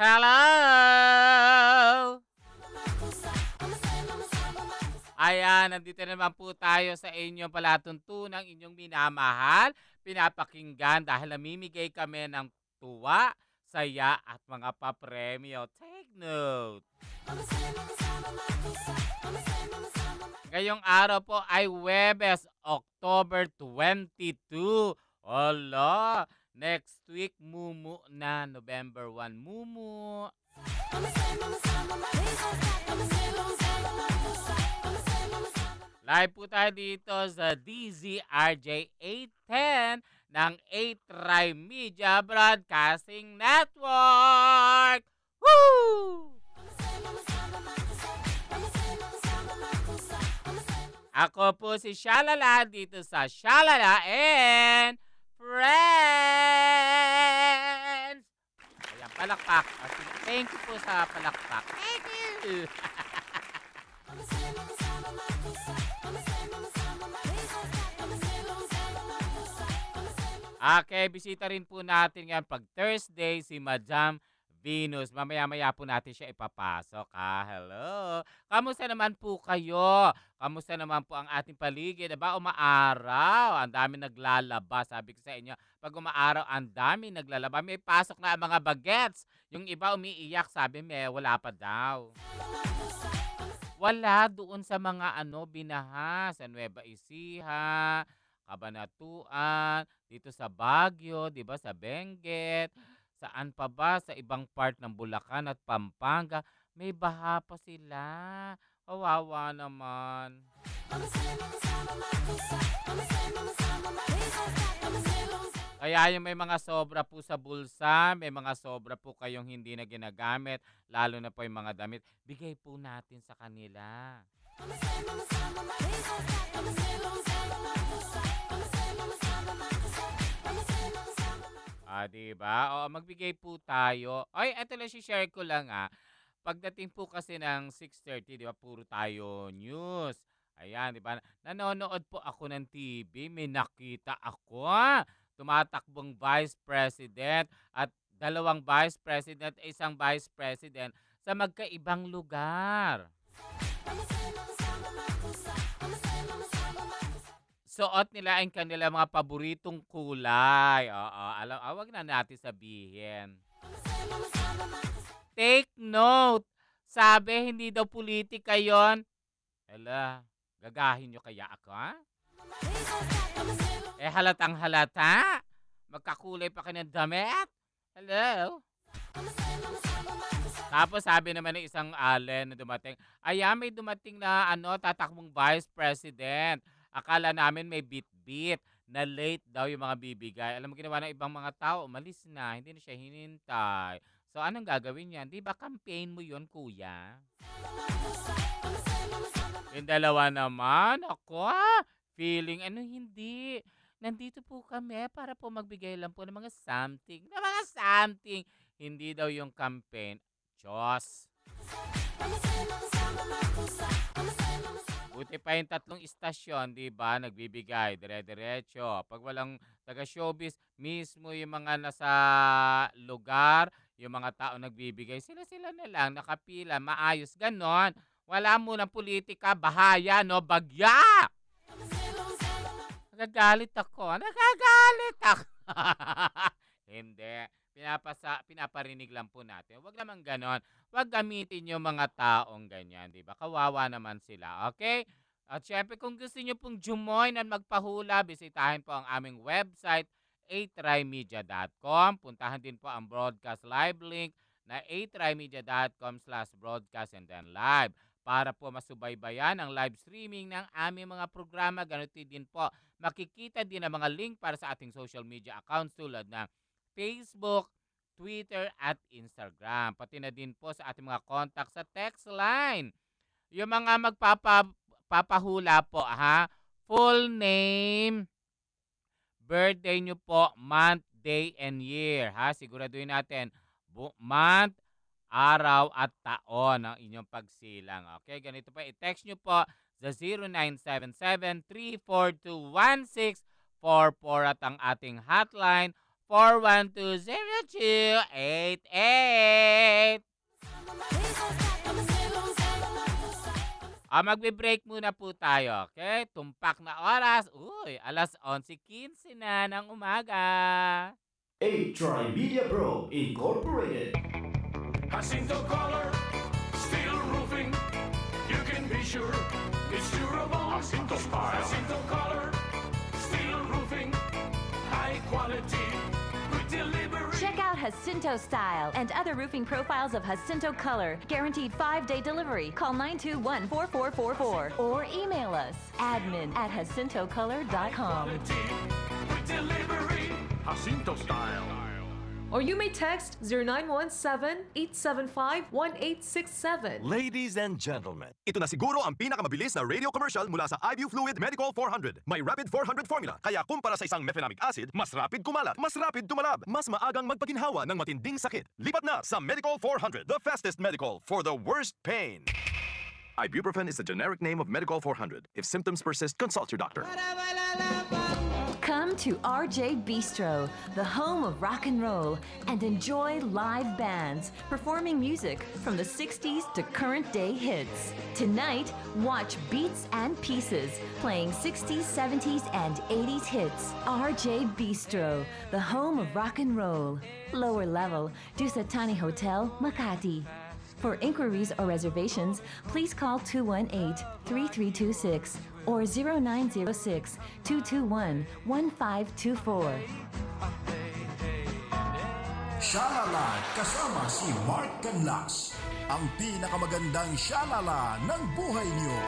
Hello! Ayan, nandito naman po tayo sa inyong palatuntunang inyong minamahal, pinapakinggan dahil namimigay kami ng tuwa, saya at mga papremyo. Take note! Ngayong araw po ay Huwebes, October 22. Hala, next week mumu na, November 1 mumu. Live po tayo dito sa DZRJ 810 ng 8 Media Broadcasting Network. Woo! Ako po si Shalala dito sa Shalala and Friends. Ayan, palakpak. Thank you po sa palakpak. Thank you. Okay, bisita rin po natin ngayon pag Thursday si Madam Venus. Mamaya-maya po natin siya ipapasok, ha? Hello. Kamusta naman po kayo? Kamusta naman po ang ating paligid? Diba, umaaraw. Ang dami naglalaba. Sabi ko sa inyo, pag umaaraw, ang dami naglalaba. May pasok na ang mga bagets. Yung iba umiiyak, sabi may wala pa daw. Wala doon sa mga binaha sa Nueva Ecija, Cabanatuan, dito sa Baguio, 'di ba, sa Benguet, saan pa ba sa ibang part ng Bulacan at Pampanga, may baha pa sila. Kawawa naman. Kaya yung may mga sobra po sa bulsa, may mga sobra po kayong hindi na ginagamit, lalo na po yung mga damit, bigay po natin sa kanila. Diba? O, magbigay po tayo. Ay, eto lang, share ko lang Pagdating po kasi ng 6:30, di ba, puro tayo news. Ayan, di ba? Nanonood po ako ng TV, may nakita ako. Tumatakbong Vice President at dalawang Vice President, isang Vice President sa magkaibang lugar. Suot nila ang kanilang mga paboritong kulay. Oo, wag na natin sabihin. Take note. Sabi, hindi daw politika yon. Hala, gagahin nyo kaya ako, ha? Halatang halata. Magkakulay pa kayo ng damit. Hello? Tapos sabi naman ng isang Allen na dumating, may dumating na tatakbong Vice President. Akala namin may bit-bit na late daw yung mga bibigay. Alam mo, ginawa ng ibang mga tao, umalis na, hindi na siya hinintay. So, anong gagawin niyan? Di ba campaign mo yon, kuya? Yung dalawa naman, ako, feeling, hindi. Nandito po kami para po magbigay lang po ng mga something. Ng mga something. Hindi daw yung campaign. Diyos. Buti pa yung 3 istasyon, di ba? Nagbibigay, dire-diretso. Pag walang taga-showbiz, mismo yung mga nasa lugar, yung mga tao nagbibigay, sila-sila na lang, nakapila, maayos, ganon. Wala munang politika, bahaya, no? Bagya! Nagagalit ako. Hindi. Pinaparinig lang po natin. Huwag naman ganon. Huwag gamitin yung mga taong ganyan, di ba? Kawawa naman sila, okay? At syempre, kung gusto nyo pong jumoin at magpahula, bisitahin po ang aming website, 8rymedia.com. Puntahan din po ang broadcast live link na 8rymedia.com/broadcast and then live para po masubaybayan ang live streaming ng aming mga programa. Ganito din po, makikita din ang mga link para sa ating social media accounts tulad ng Facebook, Twitter, at Instagram. Pati na din po sa ating mga contact sa text line. Yung mga magpapahula po, full name, birthday nyo po, month, day, and year. Siguraduhin natin, month, araw, at taon ang inyong pagsilang. Okay, ganito po. I-text nyo po sa 0977-342-1644 at ang ating hotline 412-0288. Magbe-break muna po tayo, okay? Tumpak na oras. Uy, alas 11:15 na ng umaga. A-Tri-Media Pro Incorporated. Jacinto Color, steel roofing, you can be sure it's durable. Jacinto Style. Jacinto Color, steel roofing, high quality, good delivery. Check out Jacinto Style and other roofing profiles of Jacinto Color. Guaranteed 5-day delivery. Call 921-4444 or email us admin@jacintocolor.com. Quality, good delivery. Jacinto Style. Or you may text 0917-875-1867. Ladies and gentlemen, ito na siguro ang pinakamabilis na radio commercial mula sa IBU Fluid Medical 400. May Rapid 400 formula, kaya kumpara sa isang mefenamic acid, mas rapid kumalat, mas rapid tumalab, mas maagang magpaginhawa ng matinding sakit. Lipat na sa Medical 400, the fastest medical for the worst pain. Ibuprofen is the generic name of Medical 400. If symptoms persist, consult your doctor. Come to RJ Bistro, the home of rock and roll, and enjoy live bands performing music from the 60s to current day hits. Tonight, watch Beats and Pieces playing 60s, 70s, and 80s hits. RJ Bistro, the home of rock and roll. Lower level, Dusatani Hotel, Makati. For inquiries or reservations, please call 218-3326 or 0906-221-1524. Shalala kasama si Mark Canlas, ang pinakamagandang shalala ng buhay niyo.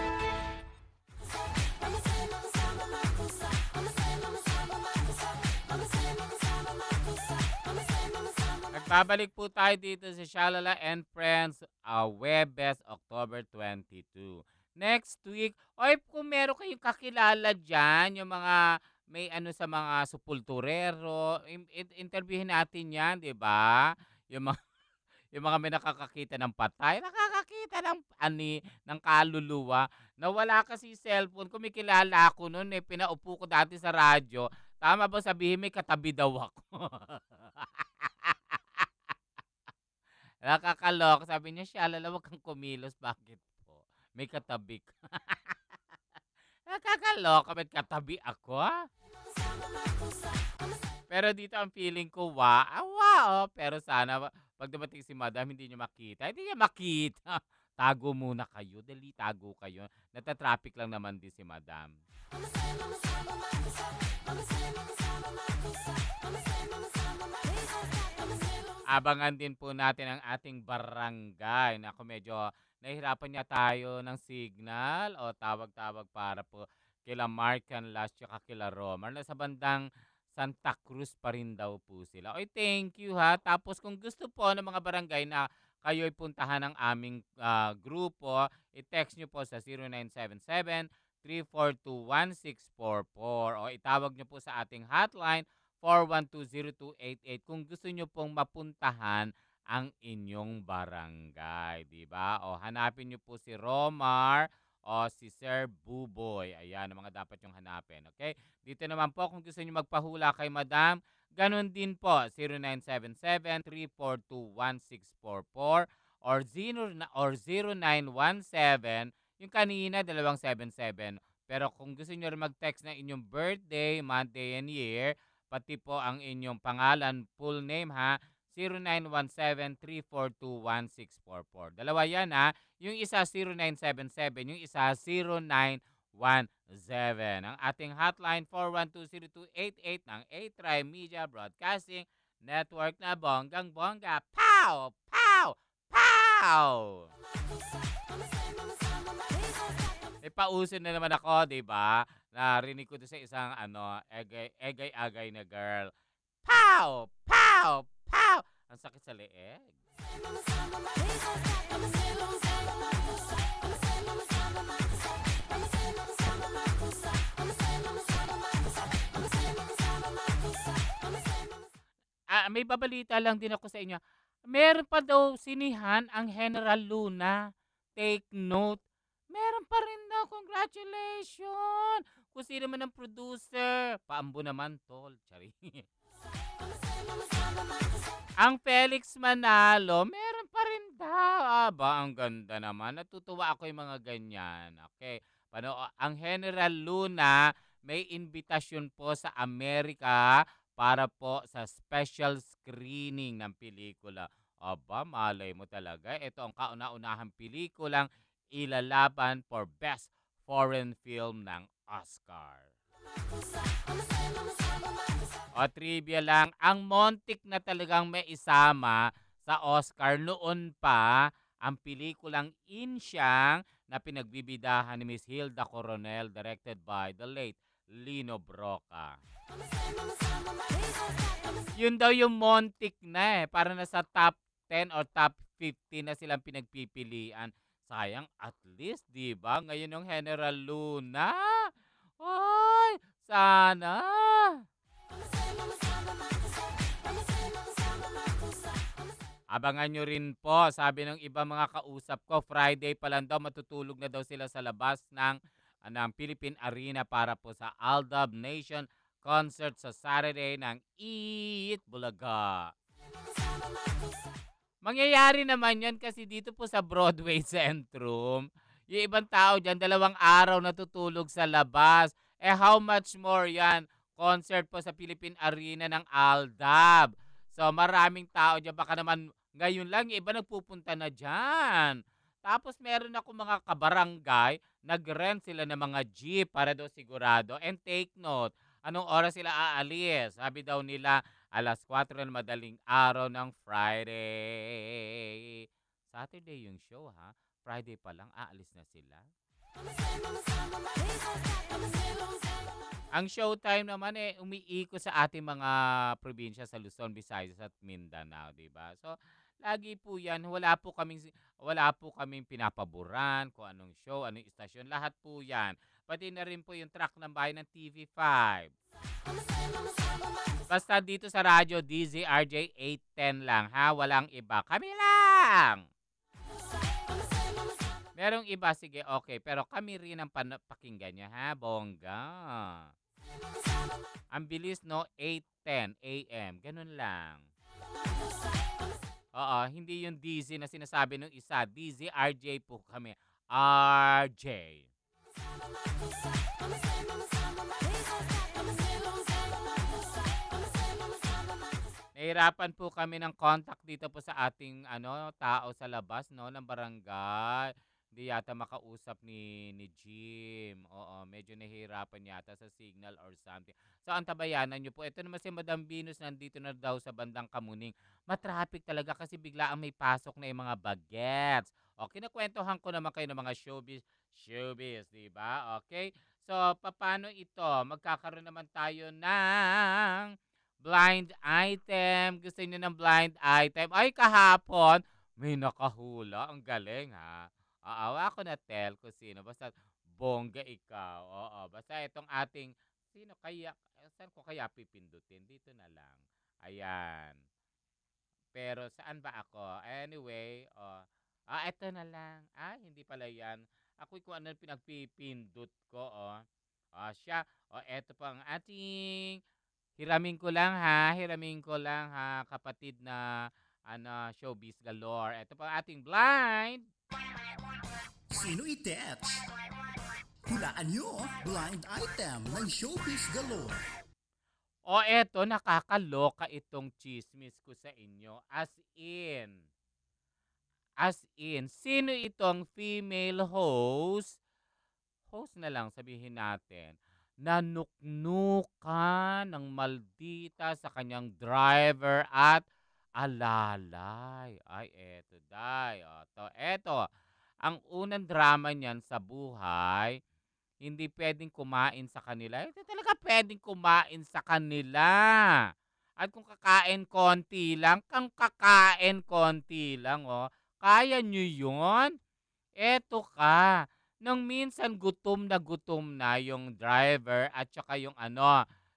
Nagbabalik po tayo dito sa Shalala and Friends, Webes, October 22. Next week, oy, kung meron kayong kakilala dyan, yung mga may ano sa mga supulturero, interviewin natin yan, di ba? Yung mga, yung mga may nakakakita ng patay, nakakakita ng, ng kaluluwa. Nawala kasi cellphone. Kung may kilala ako noon, pinaupo ko dati sa radyo. Tama ba sabihin may katabi daw ako? Nakakalok. Sabi niya, Shalala, wag kang kumilos. Bakit po? May katabi ka. Nakakalok. May katabi ako, ha? Pero dito ang feeling ko, wow. Pero sana, pag dumating si Madam, hindi niya makita. Hindi niya makita. Tago muna kayo. Dali, tago kayo. Natatraffic lang naman din si Madam. Abangan din po natin ang ating barangay. Naku, medyo nahihirapan niya tayo ng signal o tawag-tawag para po kila Mark Canlas at kila Romar. Nasa bandang Santa Cruz pa rin daw po sila. Oy, thank you ha. Tapos kung gusto po ng mga barangay na kayo'y puntahan ng aming grupo, i-text nyo po sa 0977-342-1644 o itawag nyo po sa ating hotline 412-0288 kung gusto nyo pong mapuntahan ang inyong barangay, di ba? O hanapin nyo po si Romar o si Sir Buboy. Ayan ang mga dapat yung hanapin, okay? Dito naman po kung gusto nyo magpahula kay Madam, ganun din po 0977-342-1644 or 0917 yung kanina 277. Pero kung gusto nyo rin mag-text na inyong birthday, month, day, and year, pati po ang inyong pangalan, full name ha, 0917-342-1644. Dalawa yan ha. Yung isa 0977, yung isa 0917. Ang ating hotline 412-0288 ng A-Tri-Media Broadcasting Network na bonggang-bongga. Pow! Pow! Pow! Pauso na naman ako, di ba? Narinig ko doon sa isang egay-agay na girl. Pow! Pow! Pow! Ang sakit sa leeg. May babalita lang din ako sa inyo. Meron pa daw sinihan ang General Luna. Take note. Meron pa rin daw. Congratulations! Kung sino man ang producer. Paambo naman, tol. Chari. Ang Felix Manalo, meron pa rin daw. Aba, ang ganda naman. Natutuwa ako yung mga ganyan. Okay. Ang General Luna, may invitasyon po sa Amerika para po sa special screening ng pelikula. Aba, malay mo talaga. Ito ang kauna-unahang pelikulang ilalaban for Best Foreign Film ng Oscar. O trivia lang, ang Montik na talagang may isama sa Oscar noon pa ang pelikulang Insyang na pinagbibidahan ni Miss Hilda Coronel directed by the late Lino Broca. Yun daw yung Montik na para nasa top 10 or top 15 na silang pinagpipilian. Sayang, at least, di ba? Ngayon yung General Luna. Ay, sana. Abangan nyo rin po, sabi ng iba mga kausap ko, Friday pa lang daw, matutulog na daw sila sa labas ng Philippine Arena para po sa Aldab Nation concert sa Saturday ng Eat Bulaga. Mangyayari naman yan kasi dito po sa Broadway Centrum, yung ibang tao dyan, 2 araw natutulog sa labas. How much more yan? Concert po sa Philippine Arena ng Aldab. So maraming tao dyan, baka naman ngayon lang, iba nagpupunta na dyan. Tapos meron ako mga kabarangay, nag-rent sila ng mga jeep para daw sigurado. And take note, anong oras sila aalis? Sabi daw nila, 4:00 ng madaling araw ng Friday. Saturday yung show ha? Friday pa lang, aalis na sila. Ang showtime naman umiikot sa ating mga probinsya sa Luzon, Visayas at Mindanao, 'di ba? So, lagi po 'yan, wala po kaming pinapaboran kung anong show, anong istasyon, lahat po 'yan. Pati na rin po yung track ng bayan ng TV5. Basta dito sa radyo DZRJ 810 lang ha, walang iba. Kami lang. Merong iba, sige, okay. Pero kami rin ang pakinggan nyo, ha? Bongga. Ang bilis, no? 8:10 a.m. Ganun lang. Oo, hindi yung DZ na sinasabi ng isa. DZ, RJ po kami. RJ. Nahirapan po kami ng contact dito po sa ating tao sa labas ng barangay. Hindi yata makausap ni Jim. Oo, medyo nahihirapan yata sa signal or something. So, antabayanan nyo po. Ito naman si Madam Venus nandito na daw sa bandang Kamuning. Matraffic talaga kasi bigla ang may pasok na yung mga bagets. O, kinakwentuhan ko naman kayo ng mga showbiz, di ba? Okay? So, paano ito? Magkakaroon naman tayo ng blind item. Gusto niyo ng blind item? Ay, kahapon, may nakahula. Ang galing, ha? Aawa ko na tell ko sino. Basta bongga ikaw. Oo, basta itong ating, sino kaya, saan ko kaya pipindutin? Dito na lang. Ayan. Pero saan ba ako? Anyway, eto na lang. Hindi pala yan. Ako'y kung ano pinagpipindot ko, siya. Eto pa ang ating, hiramin ko lang ha, kapatid na, showbiz galore. Eto pa ang ating blind. Sino i-text? Hulaan nyo, blind item ng Showbiz Galore. Eto, nakakaloka itong chismis ko sa inyo. As in, sino itong female host? Host na lang sabihin natin. Nanuknukan ng maldita sa kanyang driver at alalay. Ay, eto, day. Eto. Ang unang drama niyan sa buhay, hindi pwedeng kumain sa kanila. Hindi talaga pwedeng kumain sa kanila. At kung kakain konti lang, kaya nyo yun? Eto ka. Nang minsan gutom na yung driver at saka yung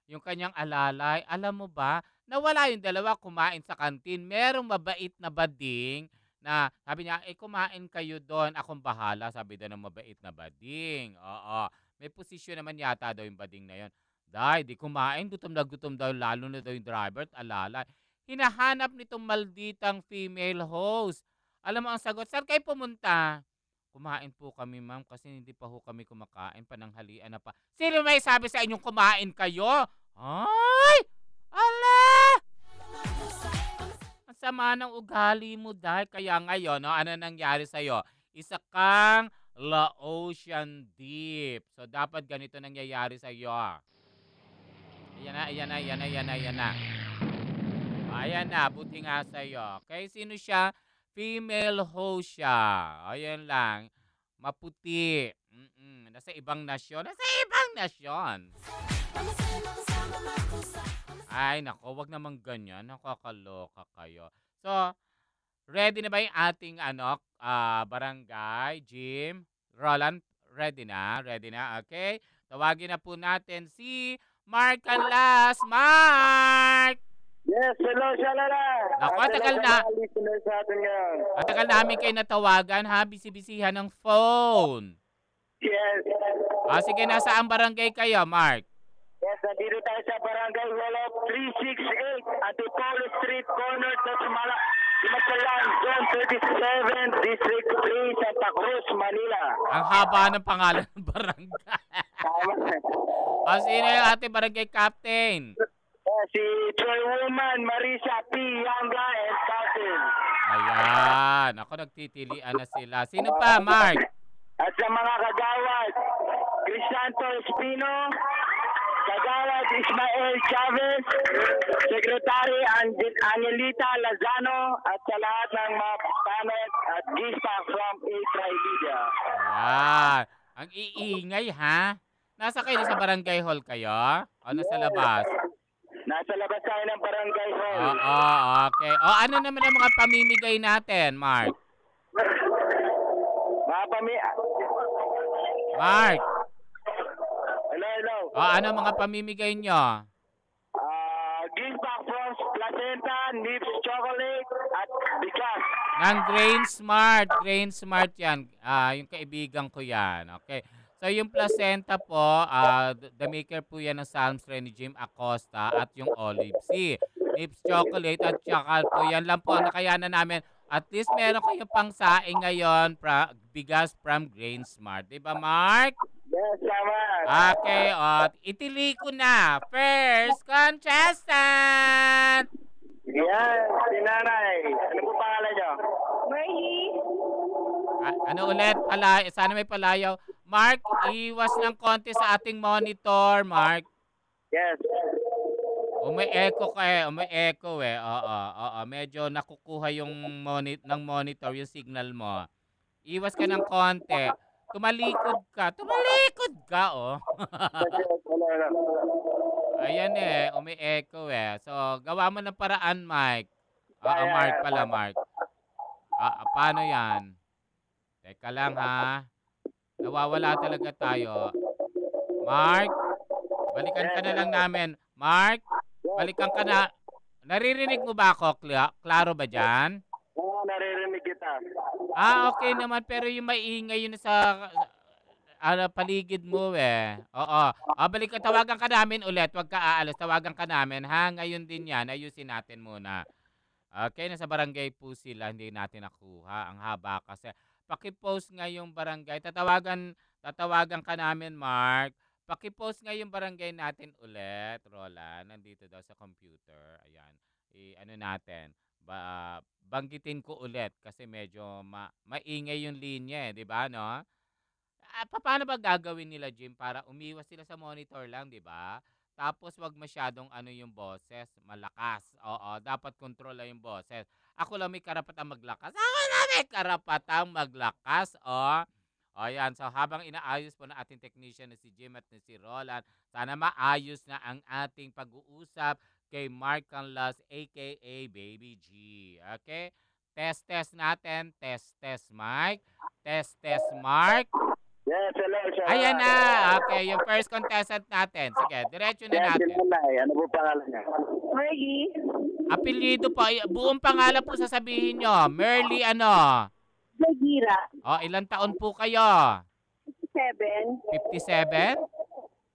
yung kanyang alalay. Alam mo ba, nawala yung dalawa kumain sa kantin. Merong mabait na bading na sabi niya, kumain kayo doon, akong bahala, sabi daw ng mabait na bading. Oo, may posisyon naman yata daw yung bading na yon. Day, di kumain. Gutom na gutom daw, lalo na daw yung driver at alala. Hinahanap nitong malditang female host. Alam mo ang sagot, saan kayo pumunta? Kumain po kami, ma'am, kasi hindi pa ho kami kumakain. Pananghalian na pa. Sino may sabi sa inyong kumain kayo? Ay! Ala! Ang sama ng ugali mo, Day. Kaya ngayon, no, ano nangyari sa'yo? Isa kang Laotian Deep. So, dapat ganito nangyayari sa'yo. Ayan na, ayan na, ayan na, ayan na, ayan na. Ayan na, buti nga sa'yo. Okay, sino siya? Female host siya. Ayan lang. Maputi. Nasa ibang nasyon. Nasa ibang nasyon. Ay, nako, wag naman ganyan. Nakakaloka kayo. So, ready na ba yung ating barangay, Jim? Roland, ready na? Ready na? Okay. Tawagin na po natin si Mark Canlas. Mark! Yes, hello, Shalala. Naku, tagal na. Tagal namin kayo natawagan, ha? Bisi-bisihan ng phone. Yes. Sige, nasa ang barangay kayo, Mark? Yes, nandito tayo sa Barangay Walop 368, Antipolo Street, corner Tasmala, Dimatalan, Zone 37, District 3, Santa Cruz, Manila. Ang haba ng pangalan ng barangay. Sino yung ating barangay captain? Si Troy Woman, Marisa P. Yanga, and Captain. Ayan. Ako, nagtitilian na sila. Sino pa, Mark? At sa mga kagawad, Crisanto Espino, kagawad Ismael Chavez, Secretary Angelita Lazano, at sa lahat ng mga panel at gista from A-Tribedia. Ayan. Ang iingay, ha? Nasa kayo sa barangay hall kayo? O nasa labas? Nasa labas tayo ng barangay hall. Oo, okay. O ano naman ang mga pamimigay natin, Mark? Mark! Hello. O ano mga pamimigay nyo? Gift back from placenta, Nips chocolate, at bigas. Ng Grain Smart. Grain Smart yan. Yung kaibigan ko yan. Okay. So yung placenta po, the maker po yan ng Salms ni Jim Acosta at yung Olive Sea. Nips chocolate at saka po yan lang po ang nakayanan namin. At least meron kayong pangsaing ngayon, bigas from Grain Smart. Diba, Mark? Yes, tama. Okay, at itili ko na. First contestant! Yan, si Nanay. Ano po pangalan nyo? Ano ulit? Sana may palayaw. Mark, iwas ng konti sa ating monitor, Mark. Yes. May echo ka eh. May echo eh. Oo. Medyo nakukuha yung ng monitor, yung signal mo. Iwas ka ng konti. Tumalikod ka, oh. Ayan eh. May echo eh. So, gawa mo ng paraan, Mike. Mark pala, Mark. Paano yan? Teka lang, ha. Nawawala talaga tayo. Mark, balikan ka na lang namin. Mark, balikan ka na. Naririnig mo ba ako? Klaro ba dyan? Oo, naririnig kita. Okay naman. Pero yung maingay yun sa paligid mo eh. Oo. Balikan, tawagan ka namin ulit. Huwag ka aalis. Tawagan ka namin, ha? Ngayon din yan. Ayusin natin muna. Okay, nasa barangay po sila. Hindi natin nakuha. Ang haba kasi. Paki-post nga yung barangay. Tatawagan ka namin, Mark. Paki-post nga yung barangay natin ulit, Roland. Nandito daw sa computer. Ayan. Ano natin? Banggitin ko ulit kasi medyo maingay yung linya, di ba, no? Paano ba gagawin nila, Jim, para umiwas sila sa monitor lang, di ba? Tapos wag masyadong yung boses, malakas. Oo, dapat control lang yung boses. Ako lang may karapatang maglakas. Ayan. So habang inaayos po na ating technician na si Jim at na si Roland, sana maayos na ang ating pag-uusap kay Mark Canlas aka Baby G. Okay? Test natin. Test, Mike. Test, Mark. Yes, hello, sir. Ayan na. Okay, yung first contestant natin. Sige, diretso na natin. Ano po pangalan niya? Merly. Apelyido po. Buong pangalan po sasabihin nyo. Merly ano? Zagira. Ilang taon po kayo? 57. 57?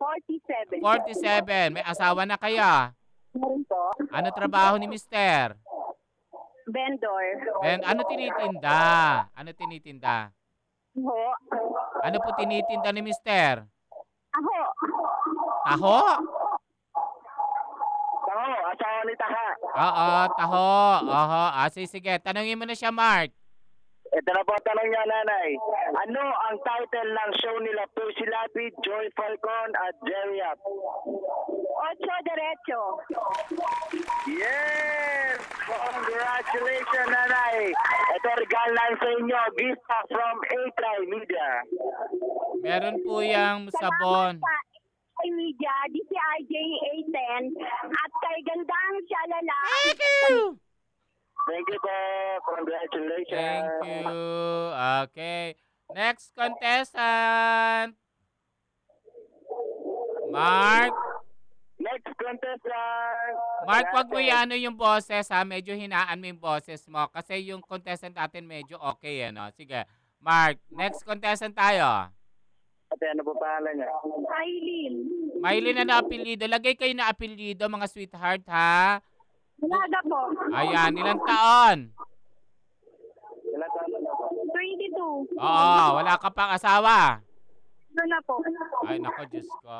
47. 47. May asawa na kaya? Meron po. Ano trabaho ni Mister? Vendor. Ano tinitinda? Ano tinitinda? Ho. Ano po tinitinda ni Mister? Aho. Taho? Taho, asawa ni Taha. Oo, taho. Oho. Sige. Tanungin mo na siya, Mark. Ito na po ang tanong niya, nanay. Ano ang title ng show nila Percy Lapid, Joy Falcon at Jerry Yap? Ocho Derecho. Yes! Congratulations, nanay! Ito regalo lang sa inyo. Gift pack from A-Try Media. Meron po yung sabon. Salamat sa A-Try Media, DCRJ A10, at kay Gandang Shalala. Thank you! Thank you po. Congratulations. Thank you. Okay. Next contestant. Mark. Next contestant. Mark, wag mo ano yung boses ha. Medyo hinaan mo yung boses mo. Kasi yung contestant natin medyo okay no? Sige. Mark, next contestant tayo. Ate, ano po pangalan niya? Aileen. Maylin na apelyido. Lagay kayo na apelyido mga sweetheart ha. Dalaga po. Ayan, ilang taon? Ilan taon na po? 22. Oo, wala ka pang asawa. Ano na po? Ay, nako, Diyos ko.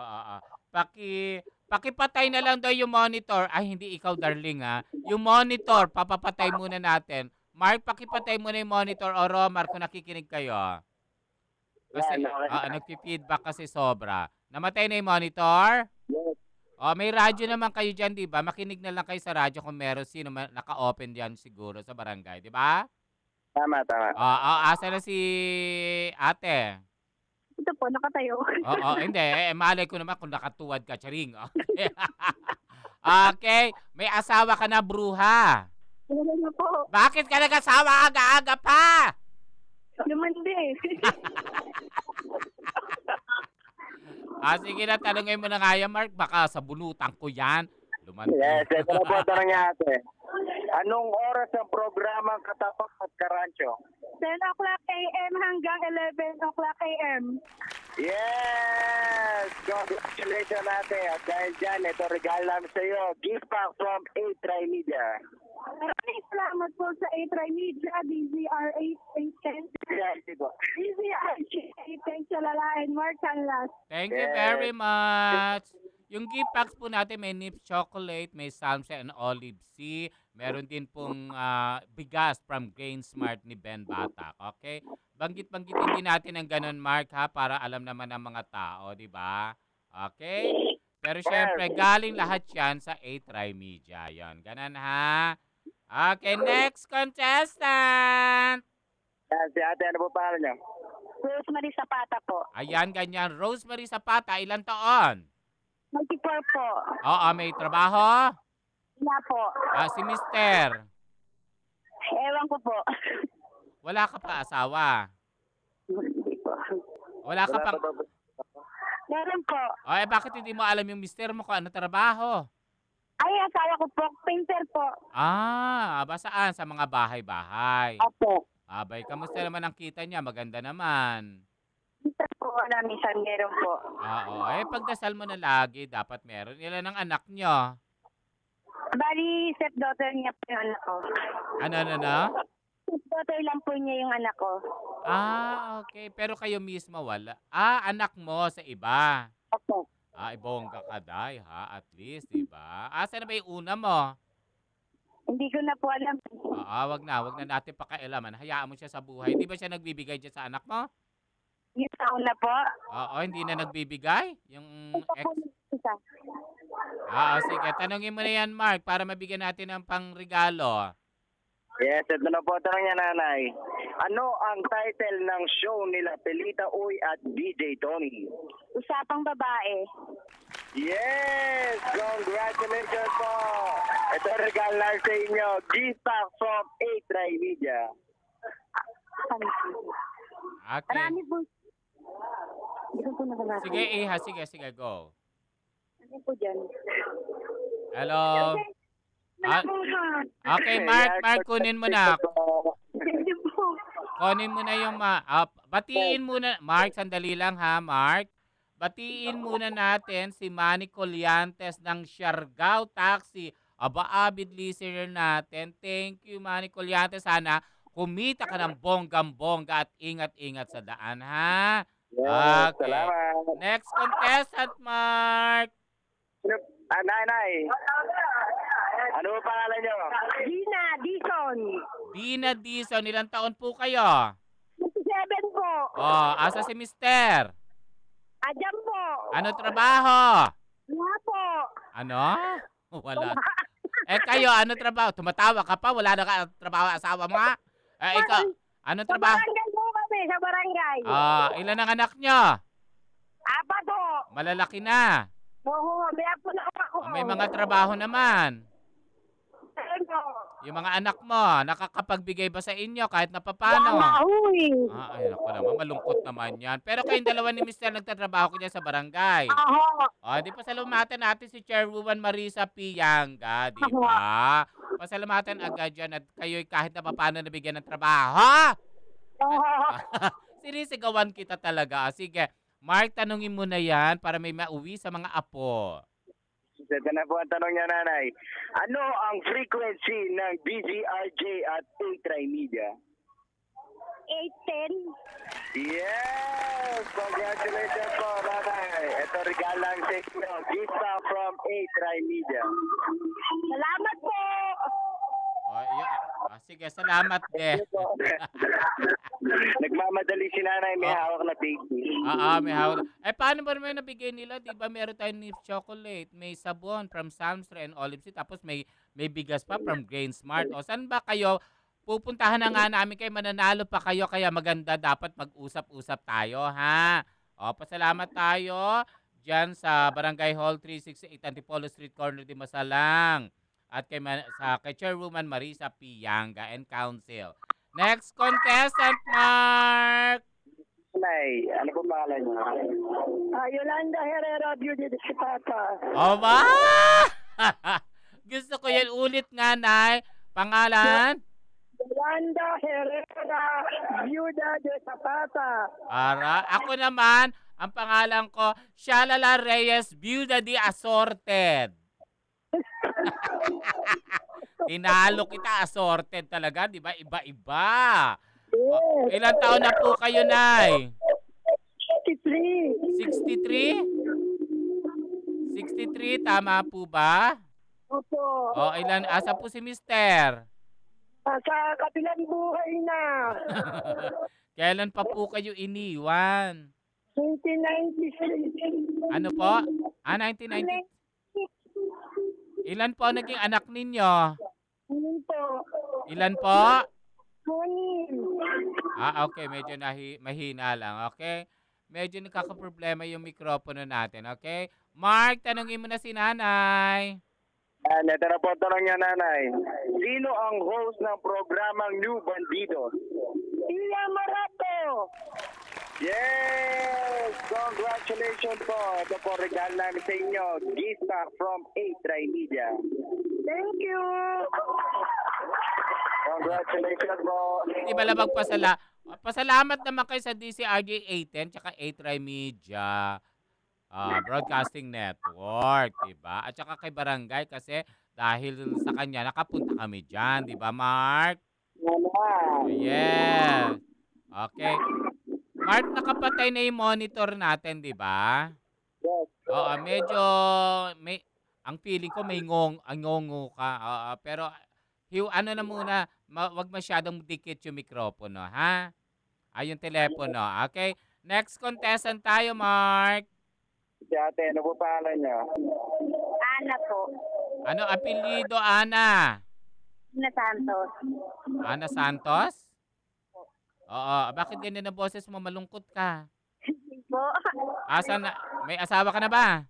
Pakipatay na lang daw yung monitor. Ay, hindi ikaw, darling, ha? Yung monitor, papapatay muna natin. Mark, pakipatay muna yung monitor. O, Romar, kung nakikinig kayo. Kasi, nagpi-feedback kasi sobra. Namatay na yung monitor? Yes. O, may radyo naman kayo dyan, di ba? Makinig na lang kayo sa radyo kung meron sino naka-open dyan siguro sa barangay, di ba? Tama. Asa na si ate? Ito po, nakatayo. Oo, hindi. Malay ko naman kung nakatuwad ka, charing. Okay. Okay. May asawa ka na, bruha. Ano na po? Bakit ka nag-asawa aga-aga pa? Lumandi. Sige na, tanongin mo na nga yan, Mark. Baka sa bunutan ko yan. Lumandi. Yes, ito na po ang tanong niya, ate. Anong oras ang programang Katapak at Karancho? 10 o'clock a.m. hanggang 11 o'clock a.m. Yes! Congratulations, ate. At dahil dyan, ito regalo namin sa iyo. Gift pack from A-Try Media. Maraming salamat po sa A-Try Media, DZR810. DZR810, Shalala, and Mark Canlas. Thank you very much. Yung gift packs po natin, may Nips Chocolate, may Salsa and Olive Sea. Meron din pong bigas from Grain Smart ni Ben Batak. Okay? Banggit-banggitin din natin ang ganun, Mark, ha? Para alam naman ng mga tao, di ba? Okay? Pero syempre, galing lahat yan sa A-Try Media. Yan. Ganun, ha? Okay, next contestant. Si ate, ano po pangalan niya? Rosemary Zapata po. Ayan, ganyan. Rosemary Zapata, ilang taon? 24 po. Oo, may trabaho? Wala po. Si Mister. Ewan ko po. Wala ka pa asawa? Hindi po. Wala ka pang... Meron po. Bakit hindi mo alam yung mister mo kung ano trabaho? Ay, asawa ko po. Painter po. Saan? Sa mga bahay-bahay. Opo. Abay, kamusta naman ang kita niya? Maganda naman. Minsan po, minsan meron po. Pagdasal mo na lagi, dapat meron. Ilan ang anak niyo? Bali, stepdaughter niya po yung anak ko. Ano? Stepdaughter lang po niya yung anak ko. Okay. Pero kayo mismo wala. Anak mo sa iba. Opo. Bongga ka, day, ha? At least, diba? Saan na ba yung una mo? Hindi ko na po alam. Wag na natin pakailaman. Hayaan mo siya sa buhay. Hindi ba siya nagbibigay dyan sa anak mo? Yung taon na po. Hindi na nagbibigay? Yung ex? Sige. Tanungin mo na yan, Mark, para mabigyan natin ng pangregalo. Yes, ito na po tanong niya, nanay. Ano ang title ng show nila Pelita Uy at DJ Tony? Usapang Babae. Yes! Congratulations po! Ito ang regalo lang sa inyo. Gift pack from A-Try Media. Okay. Marami po. Hindi ko po nakalasa. Sige, go. Ano po dyan? Hello? Okay, Mark, kunin mo na. Kunin mo na yung batiin muna. Mark, sandali lang ha, Mark. batiin muna natin si Manny Colliantes ng Siargao Taxi. Aba, avid listener natin. Thank you, Manny Colliantes. Sana kumita ka ng bonggam-bongga at ingat-ingat sa daan, ha? Yes, Okay. salamat. Next contestant, Mark. Nanay. Ano ba pangalan niyo? Gina Dison. Dina Dison, ilang taon po kayo? 27 po. Asa si Mister? Adyan po. Ano trabaho? Nga po. Ano? Wala. Kayo, ano trabaho? Tumatawa ka pa? Wala na ka trabaho asawa mo, ha? Ikaw, ano Sa trabaho? barangay po kami, sa barangay. Ilan ang anak nyo? 4 po. Malalaki na. Oo, may apo na ako. May mga trabaho naman. Ano? Yung mga anak mo, nakakapagbigay ba sa inyo kahit na papano? Huy. Ay, naku naman, malungkot naman yan. Pero kayong dalawa ni Mister nagtatrabaho ko dyan sa barangay. Aho. Di pasalamatan natin si Chairwoman Marisa Pianga, di ba? Pasalamatan agad yan at kayo'y kahit na papano nabigyan ng trabaho. Sinisigawan kita talaga. Sige, Mark, tanungin mo na yan para may mauwi sa mga apo. Ito na po ang tanong niya, Nanay. Ano ang frequency ng BGRJ at A-Try Media? 810. Yes! Congratulations po, Nanay. Ito regalang sa inyo. Gift from A-Try Media. Salamat po. Sige, salamat din. Nagmamadali si Nanay, may hawak na baby. May hawak. Paano ba naman nabigay nila? Di ba meron tayong Nip Chocolate, may sabon from Samstra and Olive Seed, tapos may bigas pa from Grain Smart. O saan ba kayo? Pupuntahan na nga namin kayo, mananalo pa kayo, kaya maganda dapat mag-usap-usap tayo, ha? Pasalamat tayo dyan sa Barangay Hall 368 Antipolo Street Corner di Masalang. At kay Chairwoman Marisa Pianga and Council. Next contestant, Mark! Nay, ano po pangalan niyo? Yolanda Herrera, beauty de Chipata. Ba? Gusto ko yan ulit nga, Nay. Pangalan? Yolanda Herrera, Viuda de Zapata. Ako naman, ang pangalan ko, Shalala Reyes, Viuda de Assorted. Tinalo kita, assorted talaga, di ba? Iba-iba. Ilang taon na po kayo, Nay? 63? 63, tama po ba? Opo. Asa po si Mister? Sa kabilang buhay na. Kailan pa po kayo iniwan? 1996. Ano po? 1990. Ilan po naging anak ninyo? Ilan po? Okay. Medyo mahina lang. Okay? Medyo nakakaproblema yung mikropono natin. Okay? Mark, tanungin mo na si Nanay. Ito na po ang tanong niya, Nanay. Sino ang host ng programang New Bandido? Iya Marato. Yes! Congratulations po. Ito po regalo namin sa inyo. Gift from A-Try Media. Thank you. Congratulations po. Di ba labang pasalamat naman kayo sa DCRJ 810 tsaka A-Try Media Broadcasting Network, di ba? At saka kay Barangay kasi dahil sa kanya nakapunta kami dyan, di ba, Mark? Yes. Okay. Mark, nakapatay na yung monitor natin, di ba? Yes. Medyo ang feeling ko may ngongo ka. Pero ano na muna, wag masyadong dikit yung mikropono, ha? Yung telepono. Okay? Next contestant tayo, Mark. Si ate, ano po pangalan niyo? Ana po. Ano apelyido, Ana? Ana Santos. Ana Santos? Bakit ganyan ang boses mo? Malungkot ka. Po. May asawa ka na ba?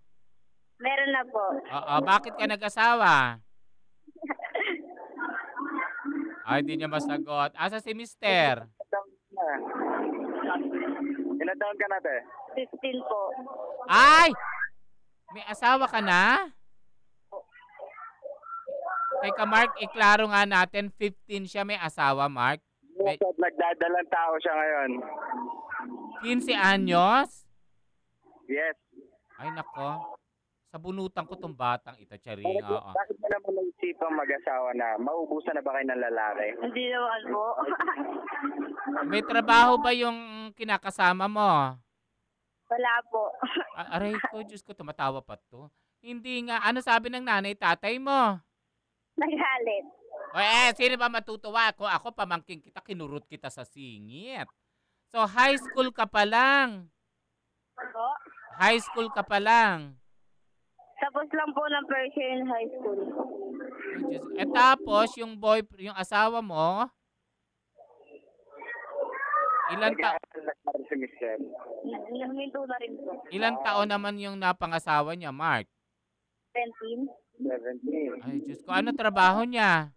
Meron na po. Bakit ka nag-asawa? Hindi niya masagot. Asa si Mister? Ilan taon ka na, te? 15 po. Ay! May asawa ka na? Teka, Mark, iklaro nga natin, 15 siya, may asawa, Mark. Nagdadalang tao siya ngayon. 15 anyos? Yes. Ay nako, sabunutan ko 'tong batang ito, charing, Bakit, oo. bakit mo naman naisipang mag-asawa na? Maubusan na ba kayo ng lalaki? Hindi naman po. May trabaho ba yung kinakasama mo? Wala po. Aray ko, Diyos ko, tumatawa pa 'to. Hindi nga, ano sabi ng nanay, tatay mo? Nagalit. Sino ba matutuwa? Ako pamangking kita, kinurot kita sa singit. So, high school ka pa lang. Po? High school ka pa lang. Tapos lang po ng first year in high school. Ay, Diyos. Tapos, yung yung asawa mo, ilan Si Michelle. Naminto na rin po. ilang taon naman yung napangasawa niya, Mark? 17? 17. Ay, Diyos ko, ano trabaho niya?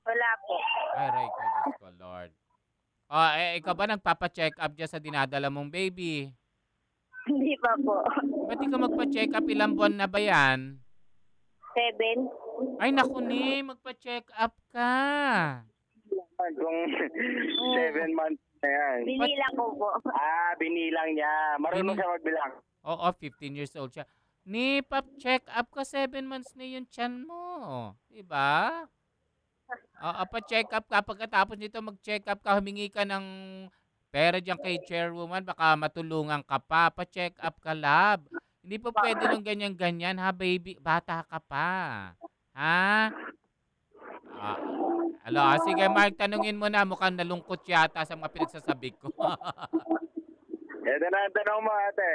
Wala po. Ay, Ray ko, Diyos ko, Lord. Ikaw ba nagpapa-check up dyan sa dinadala mong baby? Hindi pa po. Ba't di ka magpa-check up? Ilang buwan na ba yan? 7? Ay, naku ni, magpa-check up ka. Kung 7 months na yan. Binilang ko po. Binilang niya. Marunong siya magbilang. Oo, 15 years old siya. Ni, check up ka, 7 months na yung tiyan mo. Diba? Pa-check up ka. Pagkatapos nito mag-check up ka, humingi ka ng pera dyan kay chairwoman, baka matulungan ka pa. Pa-check up ka, lab. Hindi po pwede nung ganyan-ganyan, ha, baby? Bata ka pa. Ha? Sige, Mark, tanungin mo na. Mukhang nalungkot yata sa mga pinagsasabi ko. Ito na ang tanong mo, ate.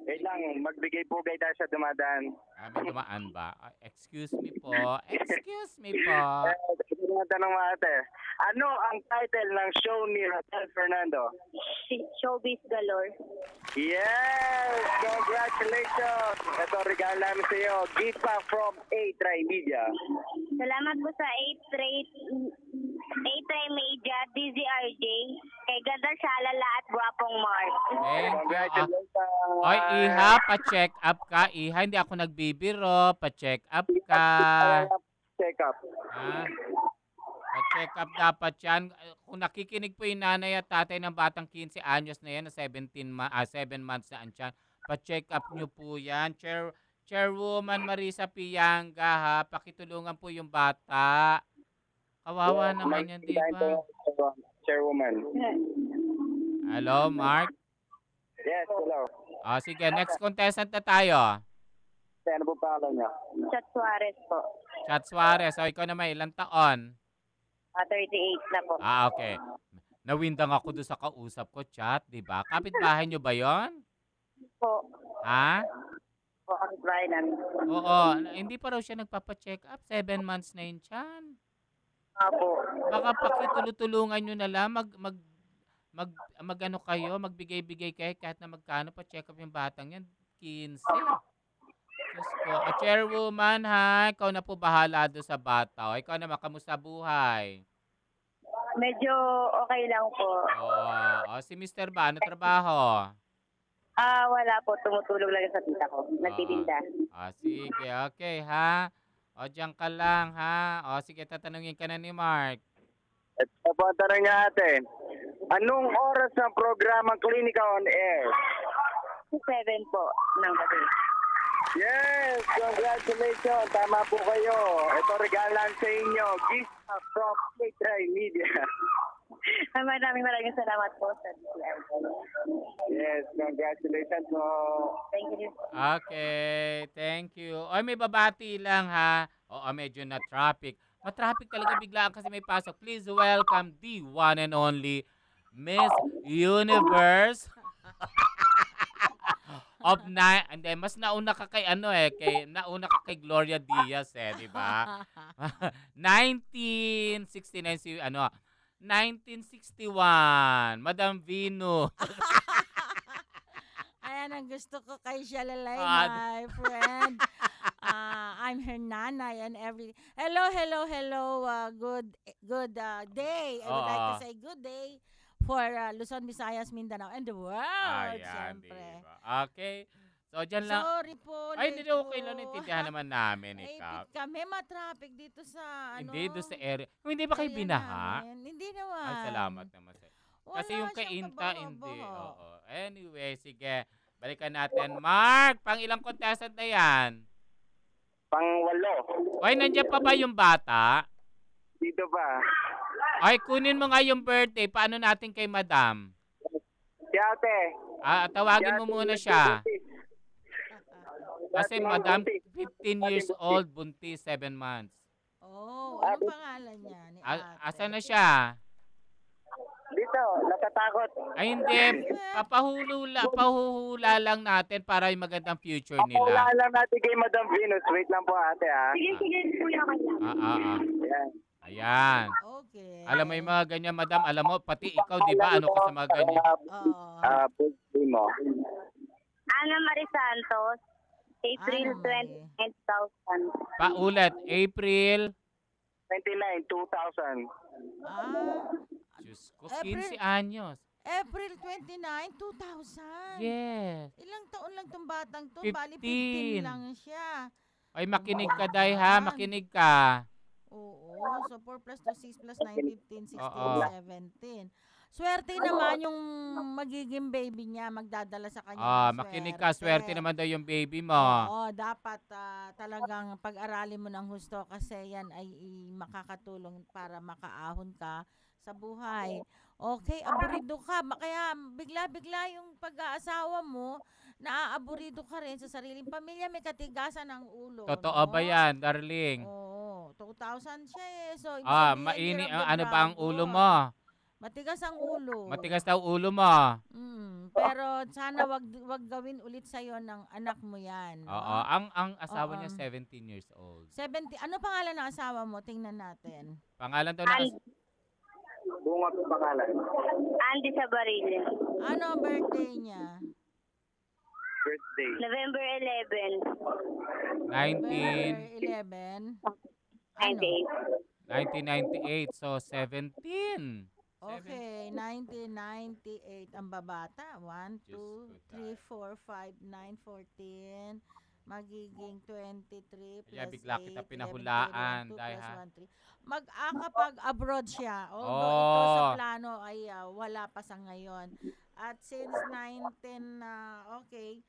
Wait lang, magbigay-bugay tayo sa dumadaan. May dumaan ba? Excuse me po. Excuse me po. Ito na ang tanong mo, ate. Ano ang title ng show ni Rafael Fernando? Showbiz Galore. Yes! Congratulations! Ito, regalo namin sa iyo. Gift pack from A-Try Media. Salamat po sa 8-Try Media, DZRJ, kay Ganda Shalala at Gwapong Mark. Thank you. Congratulations! Oy, Iha, pa-check up ka. Iha, hindi ako nagbibiro. Pa-check up ka. Check up. Pa-check up dapat yan. Kung nakikinig po yung nanay at tatay ng batang 15 anyos na yan, na 7 months na andyan, pa-check up nyo po yan. Chairwoman Marisa Pianga, ha, pakitulungan po yung bata. Kawawa naman yan, di ba? Chairwoman. Hello, Mark? Yes, hello. Sige, next contestant na tayo. Ano po pangalan niya? Chat Suarez po. Chat Suarez. Ikaw naman, ilang taon? 38 na po. Okay. Nawindang ako doon sa kausap ko, Chat, di ba? Kapitbahay nyo ba yon? Po. Ha? Po, kapitbahay namin. Oo. Hindi pa raw siya nagpapa-check up. 7 months na yun, Chan. Apo. Baka pakitulungan nyo na lang. Mag-ano kayo, magbigay-bigay kayo kahit na magkano pa-check up yung batang yan. 15. Diyos ko. Chairwoman, ha? Ikaw na po bahala doon sa bata. Ikaw naman, kamusta buhay? Medyo okay lang po. Si Mr. ba? Ano trabaho? Wala po. Tumutulog lang sa tita ko. Nagtitinda. Sige. Okay, ha? Diyan ka lang, ha? Sige, tatanungin ka na ni Mark. Ito po ang tanong niya, ate. Anong oras ng programang Klinika on Air? 7 po ng gabi. Yes! Congratulations! Tama po kayo. Ito regalan sa inyo. Gift from A-Try Media. Maraming salamat po sa DCRJ. Yes, congratulations po. Thank you. Okay, thank you. May babati lang, ha? Medyo na traffic. Ma-traffic talaga biglaan kasi may pasok. Please welcome the one and only Miss Universe of and then mas nauna ka kay nauna ka kay Gloria Diaz, di ba? 1969 1961, Madam Vino. Ayan ang gusto ko kay Shalalay, my friend. I'm her nanay and Hello. Good day. I would like to say good day for Luzon, Visayas, Mindanao, and the world, siyempre. Diba? Okay. So, dyan lang. Sorry po. Hindi okay lang. Intindihan naman namin, ikaw. Kami ma-traffic dito sa, Hindi, doon sa area. Hindi ba kayo binaha? Hindi naman. Ay, salamat naman sa'yo. Kasi yung kay Inta, hindi. Oo. Anyway, sige. Balikan natin. Mark, pang ilang contestant na yan? Pang-8. Oy, nandiyan pa ba yung bata? Dito pa. Ay, kunin mo nga yung birthday. Paano natin kay madam? Si ate. Tawagin mo muna siya. Kasi madam, 15 years old, buntis, 7 months. Oh, anong pangalan niya? Ni ate? Asa na siya? Dito, natatakot. Ay, hindi. Pahuhula lang natin para yung magandang future nila. Pahulaan lang natin kay Madam Venus. Wait lang po ate ha. Sige, kuya kanya. Ayan. Ayan. Okay. Alam mo yung mga ganyan, madam. Alam mo, pati ikaw, di ba? Ano ka sa mga ganyan? Birthday mo. Ana Marie Santos, April 29,000. Paulit, April 29, 2000. Diyos ko, 15 anyos. April 29, 2000. Yes. Ilang taon lang tong batang to? 15. Bali 15 lang siya. Ay, makinig ka, Day, ha? Makinig ka. Oo. So, 4 plus 2, 6 plus 9, 15, 16, Oo. 17. Swerte naman yung magiging baby niya, magdadala sa kanya. Makinig ka. Swerte naman daw yung baby mo. Oo, dapat talagang pag-aralin mo ng husto kasi yan ay makakatulong para makaahon ka sa buhay. Okay, aburido ka. Kaya bigla-bigla yung pag-aasawa mo, naaaburido ka rin sa sariling pamilya, may katigasan ng ulo. Totoo ba yan, darling? Oo, 2,000 siya eh. So, Ano ba ang ulo mo? Matigas ang ulo. Matigas daw ulo mo. Pero sana wag gawin ulit sa'yo ng anak mo yan. No? Oo, ang asawa niya 17 years old. 70. Ano pangalan ng asawa mo? Tingnan natin. Pangalan daw na Bunga po pangalan. Andy Sabarille. Ano ang birthday niya? Birthday. November 11. 19. 11. 1998. So, 17. Okay, 1998 ang babata. 1, 2, 3, 4, 5, 9, 14. Magiging 23 plus Kaya bigla 8, kita 11, pinahulaan, 2 Day, plus ha? 1, 3. Mag-akapag-abroad siya. Although ito sa plano ay wala pa sa ngayon. At since 19, okay.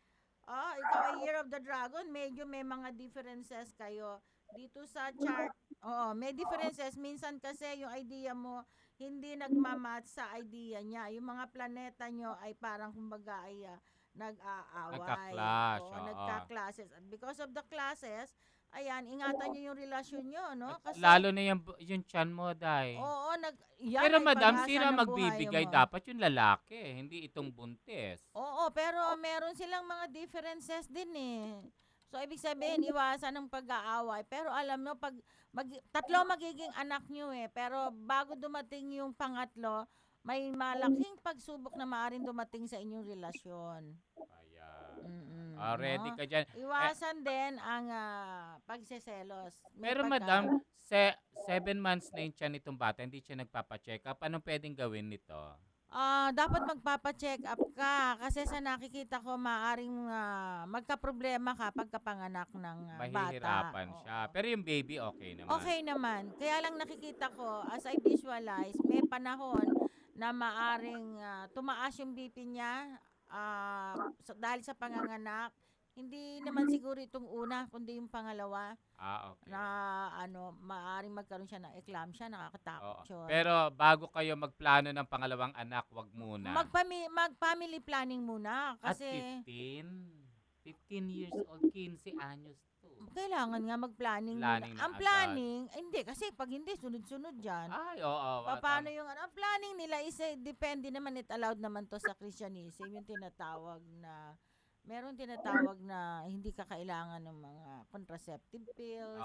Ikaw ay Year of the Dragon, medyo may mga differences kayo. Dito sa chart, may differences. Minsan kasi yung idea mo, hindi nagmamatch sa idea niya. Yung mga planeta nyo ay parang kumbaga ay nag-aaway. Nagka-clash. Nagka-classes. At because of the classes, ayan, ingatan nyo yung relasyon nyo, no? Kasi, lalo na yung tiyan mo, Day. Oo, pero madam, sino magbibigay? Dapat yung lalaki, hindi itong buntis. Oo, pero meron silang mga differences din eh. So, ibig sabihin, iwasan ng pag-aaway. Pero alam mo, tatlo magiging anak nyo eh. Pero bago dumating yung pangatlo, may malaking pagsubok na maaaring dumating sa inyong relasyon. Ayan. Ready ka dyan. Iwasan din ang pagseselos. Pero madam, 7 months na yung tiyan nitong bata, hindi siya nagpapacheck up. Anong pwedeng gawin nito? Dapat magpapa-check up ka kasi sa nakikita ko maaring magka-problema ka pagkapanganak ng bata. Mahihirapan siya. Pero yung baby okay naman. Okay naman. Kaya lang nakikita ko, as I visualize, may panahon na maaring tumaas yung BP niya dahil sa panganganak. Hindi naman siguro itong una, kundi yung pangalawa. Okay. Na maaring magkaroon siya ng eclampsia, nakakatakot yun. Pero bago kayo magplano ng pangalawang anak, wag muna. Mag-family planning muna. Kasi at 15 years old, 15 anyos to. Kailangan nga mag-planning muna. Ang planning, hindi, kasi pag hindi, sunod-sunod dyan. Ay, oo. Paano yung ang planning nila is depende naman, it allowed naman to sa Christianism, yung tinatawag na meron tinatawag na hindi ka kailangan ng mga contraceptive pills,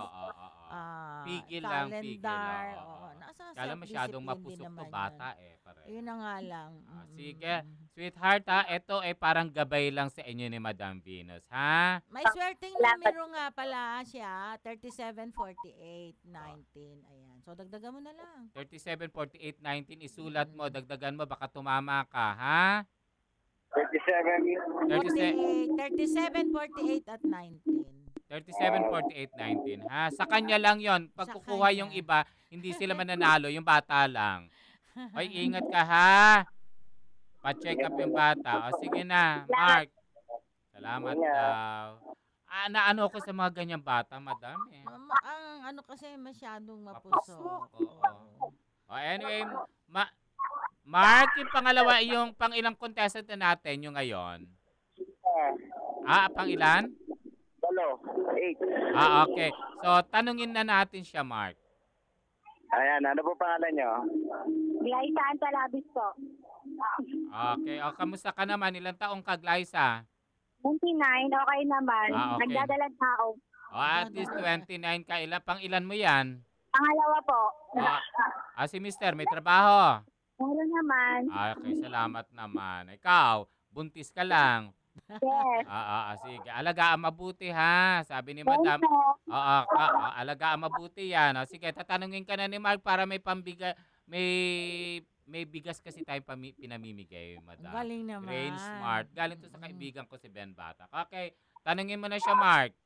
pigil calendar. lang. Nasa kala masyadong mapusok to bata Yun na nga lang. Sige, sweetheart ito ay parang gabay lang sa inyo ni Madam Venus, ha? May swerteng numero nga pala siya, 374819. Ayan. So dagdagan mo na lang. 374819 isulat mo, dagdagan mo, baka tumama ka, ha? 37, 48 at 19. 37, 48, 19. Ha? Sa kanya lang yon. Pag kukuha yung iba, hindi sila mananalo. Yung bata lang. Ay, ingat ka, ha? Pa-check up yung bata. O, sige na, Mark. Salamat daw. Naano ko sa mga ganyang bata, madam eh. Ang ano kasi masyadong mapusok. Oo. O, anyway, Mark, yung pangalawa, yung pang-ilang contestant na natin yung ngayon? Pang-ilan? 8. Okay. So, tanungin na natin siya, Mark. Ayan, ano po pangalan nyo? Glyza Antalabis po. Okay. O, kamusta ka naman? Ilang taong ka, Glyza? 29, okay naman. Okay. Nagdadalang tao. O, at least 29 ka. Pang-ilan mo yan? Pangalawa po. Si Mister, may trabaho? Meron naman. Okay, salamat naman. Ikaw, buntis ka lang. Yes. Sige. Alagaan mabuti ha. Sabi ni Madam. Alagaan mabuti yan. Sige, tatanungin ka na ni Mark para may pambiga, may bigas kasi tayo pinamimigay, Madam. Galing naman. Grain Smart. Galing to sa kaibigan ko si Ben Batak. Okay, tanungin mo na siya, Mark.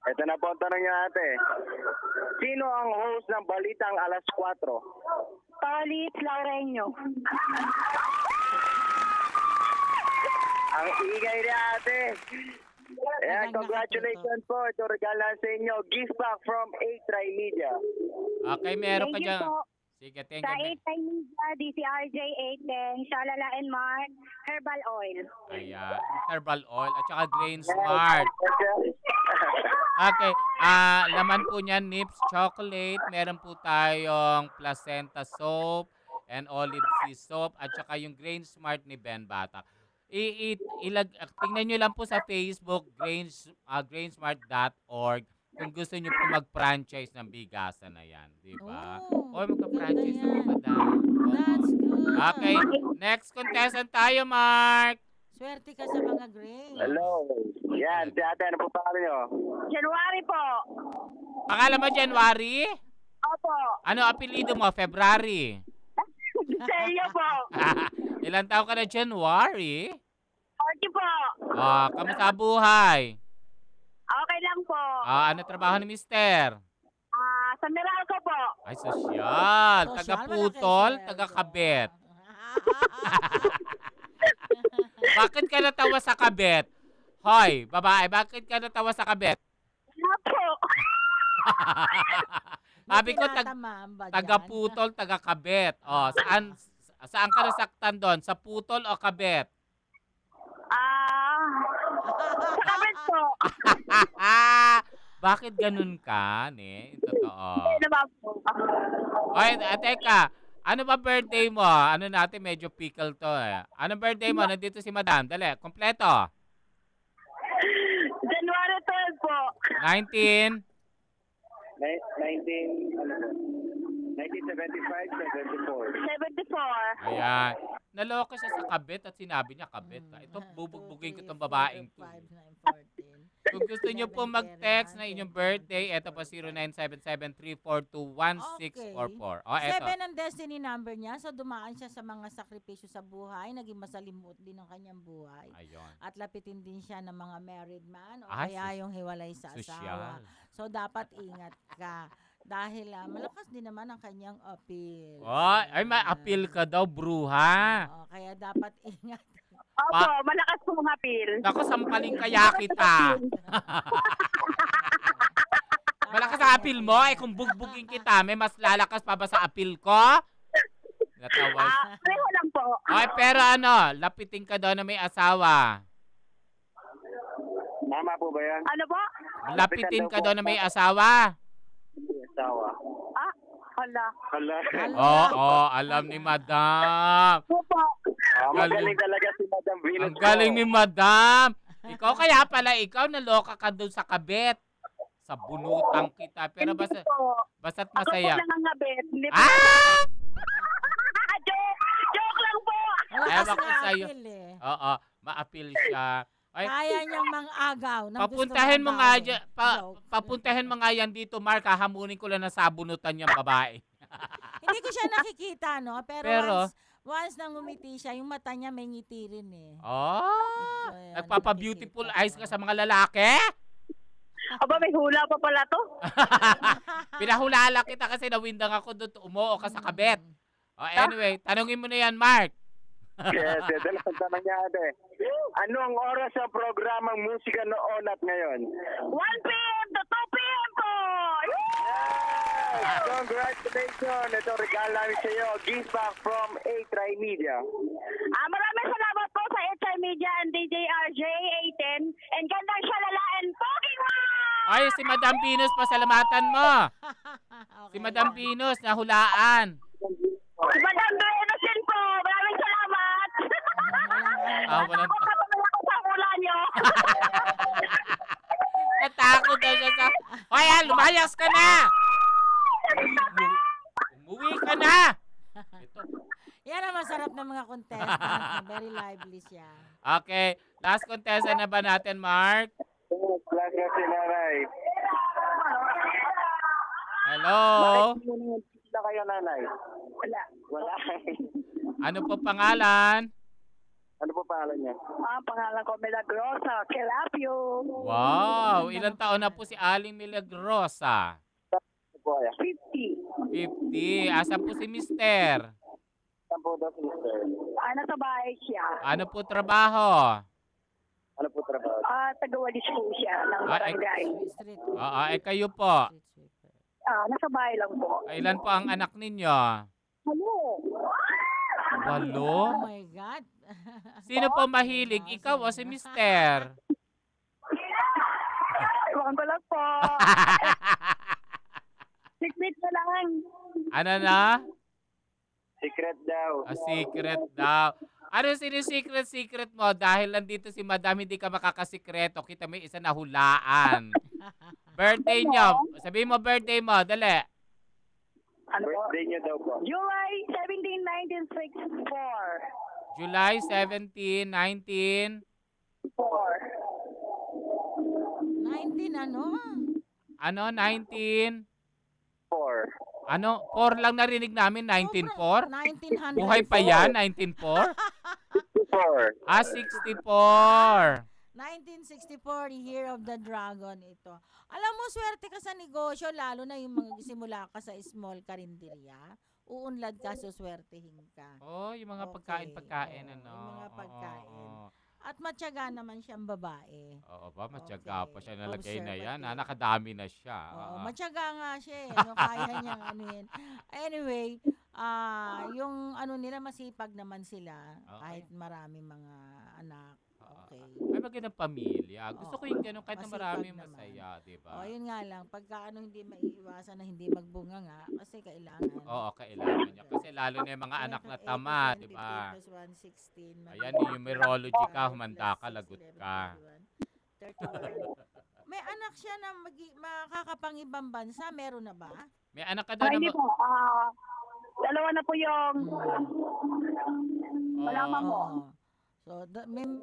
Ito na po ang tanong niya ate. Sino ang host ng Balitang Alas 4? Paulit Laureño. Ang ingay niya ate. Ayan, congratulations po. Ito regalo sa inyo. Gift back from A-Try Media. Okay, meron ka Thank you dyan. po. Sige, thank Sa you. 8 Media, DCRJ 810, Shalala and Mark, Herbal Oil. Ayan, herbal oil at saka Grain Smart. Okay, laman po niyan, Nips Chocolate. Meron po tayong placenta soap and olive sea soap at saka yung Grain Smart ni Ben Batak. Tingnan nyo lang po sa Facebook, grainsmart.org kung gusto nyo po mag-franchise ng bigasan na yan. Diba? O magka-franchise na po, madam. That's good. Okay, next contestant tayo, Mark. Swerte ka sa mga grain. Hello. Yan, si ate, ano po pangalan nyo? January po. Pangalan mo, January? Opo. Ano apelido mo? February? Seryo po. Ilan taon ka na, January? 40 po. Kamusta buhay? Okay lang po. Ano trabaho ni Mister? Sa Meralco po. Ay, sosyal. Sosyal, Taga-putol, malaki taga-kabet. Bakit ka natawa sa kabet? Hoy, babae, bakit ka natawa sa kabet? Ano po? Sabi ko, Tinatamam ba dyan? taga-putol, taga-kabet. Saan ka nasaktan doon? Sa putol o kabet? Kabit po. Bakit ganun ka, ne? Totoo. Ano ba po? Oy, teka. Ano ba birthday mo? Ano natin, medyo pickle to eh. Ano birthday mo? Nandito si Madam. Dali, kompleto. January 12 po. 19. 1975, 74. Ayan. Naloko siya sa kabit at sinabi niya kabit. Ito, bubugbugin ko itong babaeng to. 5, 9, 14. Kung gusto niyo po mag-text na inyong birthday, ito po 0977-342-1644. O, eto. 7 ang destiny number niya. So, dumaan siya sa mga sakripisyo sa buhay. Naging masalimut din ang kanyang buhay. Ayun. At lapitin din siya ng mga married man o Ay, kaya yung hiwalay sa asawa. sosyal. So, dapat ingat ka. Dahil malakas din naman ang kanyang appeal. Ay, may appeal ka daw, bruha. Kaya dapat ingat. Opo, malakas po ang appeal. Naku, sampaling kaya kita. Malakas ang appeal mo. Kung bugbugin kita, may mas lalakas pa ba sa appeal ko? Natawa. Pareho lang po. Ay, pero lapitin ka daw na may asawa. Tama po ba yan? Ano po? Lapitin ka daw na may asawa. Asawa. Hala. Alam ni Madam. Opo. Magaling talaga si Madam Venus. Ang galing ni Madam. Ikaw kaya pala, naloka ka doon sa kabet. Sa bunutang kita. Pero basta't masaya. Ako po lang ang ngabit. Hindi po. Joke lang po. Malakas Ewan ko na sa'yo. appeal eh. Oo, ma-appeal siya. Ay, Kaya niyang mang-agaw. ng papuntahin mo gustong nga agawin. dyan, Joke. papuntahin mo nga yan dito, Mark. Hamunin ko lang na sabunutan yung babae. Hindi ko siya nakikita, no? Pero once nang ngumiti siya, yung mata niya may ngiti rin eh. Nagpapa-beautiful eyes ka sa mga lalaki? Aba, may hula pa pala to. Pinahulala kita kasi nawindang ako doon, umuo ka sa kabet. Anyway, tanungin mo na yan, Mark. Yes, ito na ang tanong niya ate. Anong oras ang programang musika noon at ngayon? 1 p.m. to 2 p.m. po! Yes! Congratulations! Ito regalo namin sa iyo. Gift back from A-Try Media. Maraming salamat po sa Etay Media and DJ RJ A10 and gandang shalala and poking wow! Ay, si Madam Venus, pasalamatan mo. Si Okay. Madam Venus, nahulaan. Si Madam Venus din po. Maraming salamat. Walang... Kapamala ko sa mula nyo. Natakot daw siya sa... Hoy, lumayas ka na! Umuwi ka na! Ito. Yan ang masarap ng mga contestant. Very lively siya. Okay, last contestant na ba natin, Mark? Plus na si Nanay. Hello? Sila kayo, Nanay? Wala. Wala. Ano po pangalan? Ano po pangalan niya? Pangalan ko Milagrosa. Kelapio. Wow, ilang taon na po si Aling Milagrosa? Ano po kaya? 50. 50. Asan po si Mister? Saan po daw si Mr.? Nasa bahay siya. Ano po trabaho? Ano po trabaho? Tagawalis po siya ng Ay, barangay. Street. Kayo po. Street sweeper. Nasa bahay lang po. Ilan po ang anak ninyo? Hello. 8? Oh my God. Sino po mahilig? Ikaw o si Mister? Iwan ko lang po. Secret na lang. Ano na? Secret daw. Secret daw. Ano secret mo? Dahil nandito si Madam, hindi ka makakasikreto. Kita mo yung isa na hulaan. Birthday nyo. Sabihin mo birthday mo. Dali. Birthday niyo daw po. July 17, 1964. July 17, 19... 19 ano? Ano? 19... 4. Ano? 4 lang narinig namin. 19-4? 1900. Buhay pa yan? 19-4? 4. 64. 1964, Year of the Dragon ito. Alam mo, swerte ka sa negosyo, lalo na yung mga simula ka sa small karinderya. Uunlad ka, so swertehin ka. Oh, yung mga Okay. pagkain, Oo, ano? yung mga pagkain. Oo. At matyaga naman siyang babae. Oo ba? Matyaga pa siya nalagay na yan. Observative. Nakadami na siya. Oo, matyaga nga siya eh. Ano, kaya niyang ano yun. Anyway, yung ano nila, masipag naman sila. Okay. Kahit marami mga anak. Okay. May magandang pamilya. Gusto ko yung ganun kahit na Masipag maraming naman. masaya, di ba? O, yun nga lang. Pagka ano, hindi maiiwasan na hindi magbunga nga. Kasi kailangan. Oo, kailangan niya. Kasi lalo na yung mga anak na tama, di ba? 50 plus 116. Ayan, yung numerology ka, humanda ka, lagot ka. 31. May anak siya na makakapangibang bansa. Meron na ba? May anak ka doon. Hindi po. Dalawa na po yung malaman mo. Oo. So,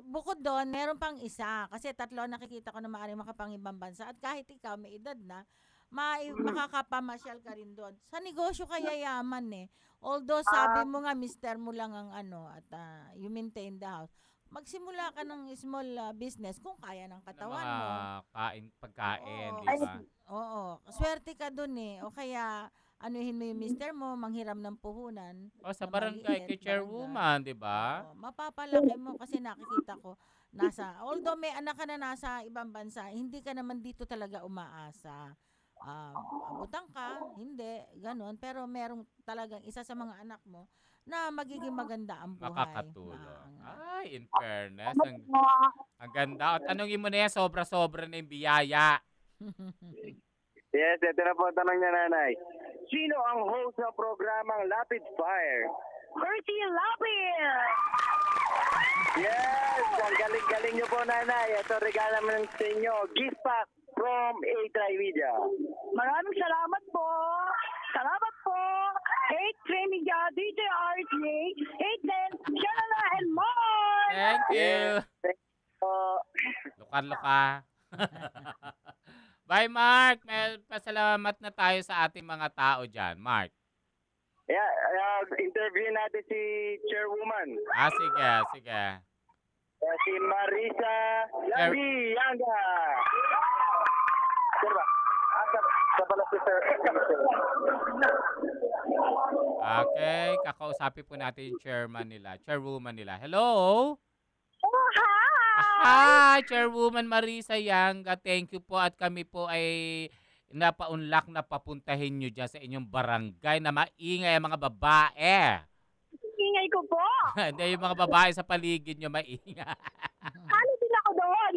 bukod doon, meron pang isa. Kasi 3 nakikita ko na maaaring makapangibang bansa. At kahit ikaw may edad na, makakapamasyal ka rin doon. Sa negosyo ka yayaman eh. Although sabi mo nga, mister mo lang ang ano, at you maintain the house. Magsimula ka ng small business kung kaya ng katawan mo. Pagkain, Oo. di ba? Oo. Swerte ka doon eh. O kaya, anuhin mo yung mister mo, manghiram ng puhunan. O, sa na barangay, maliit, kay chairwoman, di ba? Oo, mapapalaki mo kasi nakikita ko although may anak ka na nasa ibang bansa, hindi ka naman dito talaga umaasa. Abutang ka, hindi, ganun. Pero merong talagang isa sa mga anak mo na magiging maganda ang buhay. Makakatulong. Ay, in fairness, ang ganda. At tanongin mo na yan, sobra-sobra na yung biyaya. Yes, ito na po ang tanong niya, Nanay. Sino ang host ng programang Lapid Fire? Bertie Lapid! Yes! Ang galing-galing niyo po, Nanay. Ito regalo naman sa inyo. Gift pack from A-Try Media. Maraming salamat po. Salamat po. 8 Media, DJ RJ, 810, Shalala, and more! Thank you. Thank you po. Luka-luka. Bye, Mark. May pasalamat na tayo sa ating mga tao dyan. Mark. Yeah, interview natin si Chairwoman. Sige, sige. Si Marisa Labianga. Sir ba? Sa pala si Sir. Okay, kakausapin po natin yung chairwoman nila. Hello? Oh, hi! Hi, Chairwoman Marisa Yanga. Thank you po at kami po ay napaunlak na papuntahin nyo dyan sa inyong barangay na maingay ang mga babae. Ingay ko po. Hindi, yung mga babae sa paligid nyo maingay. Ano din ako doon?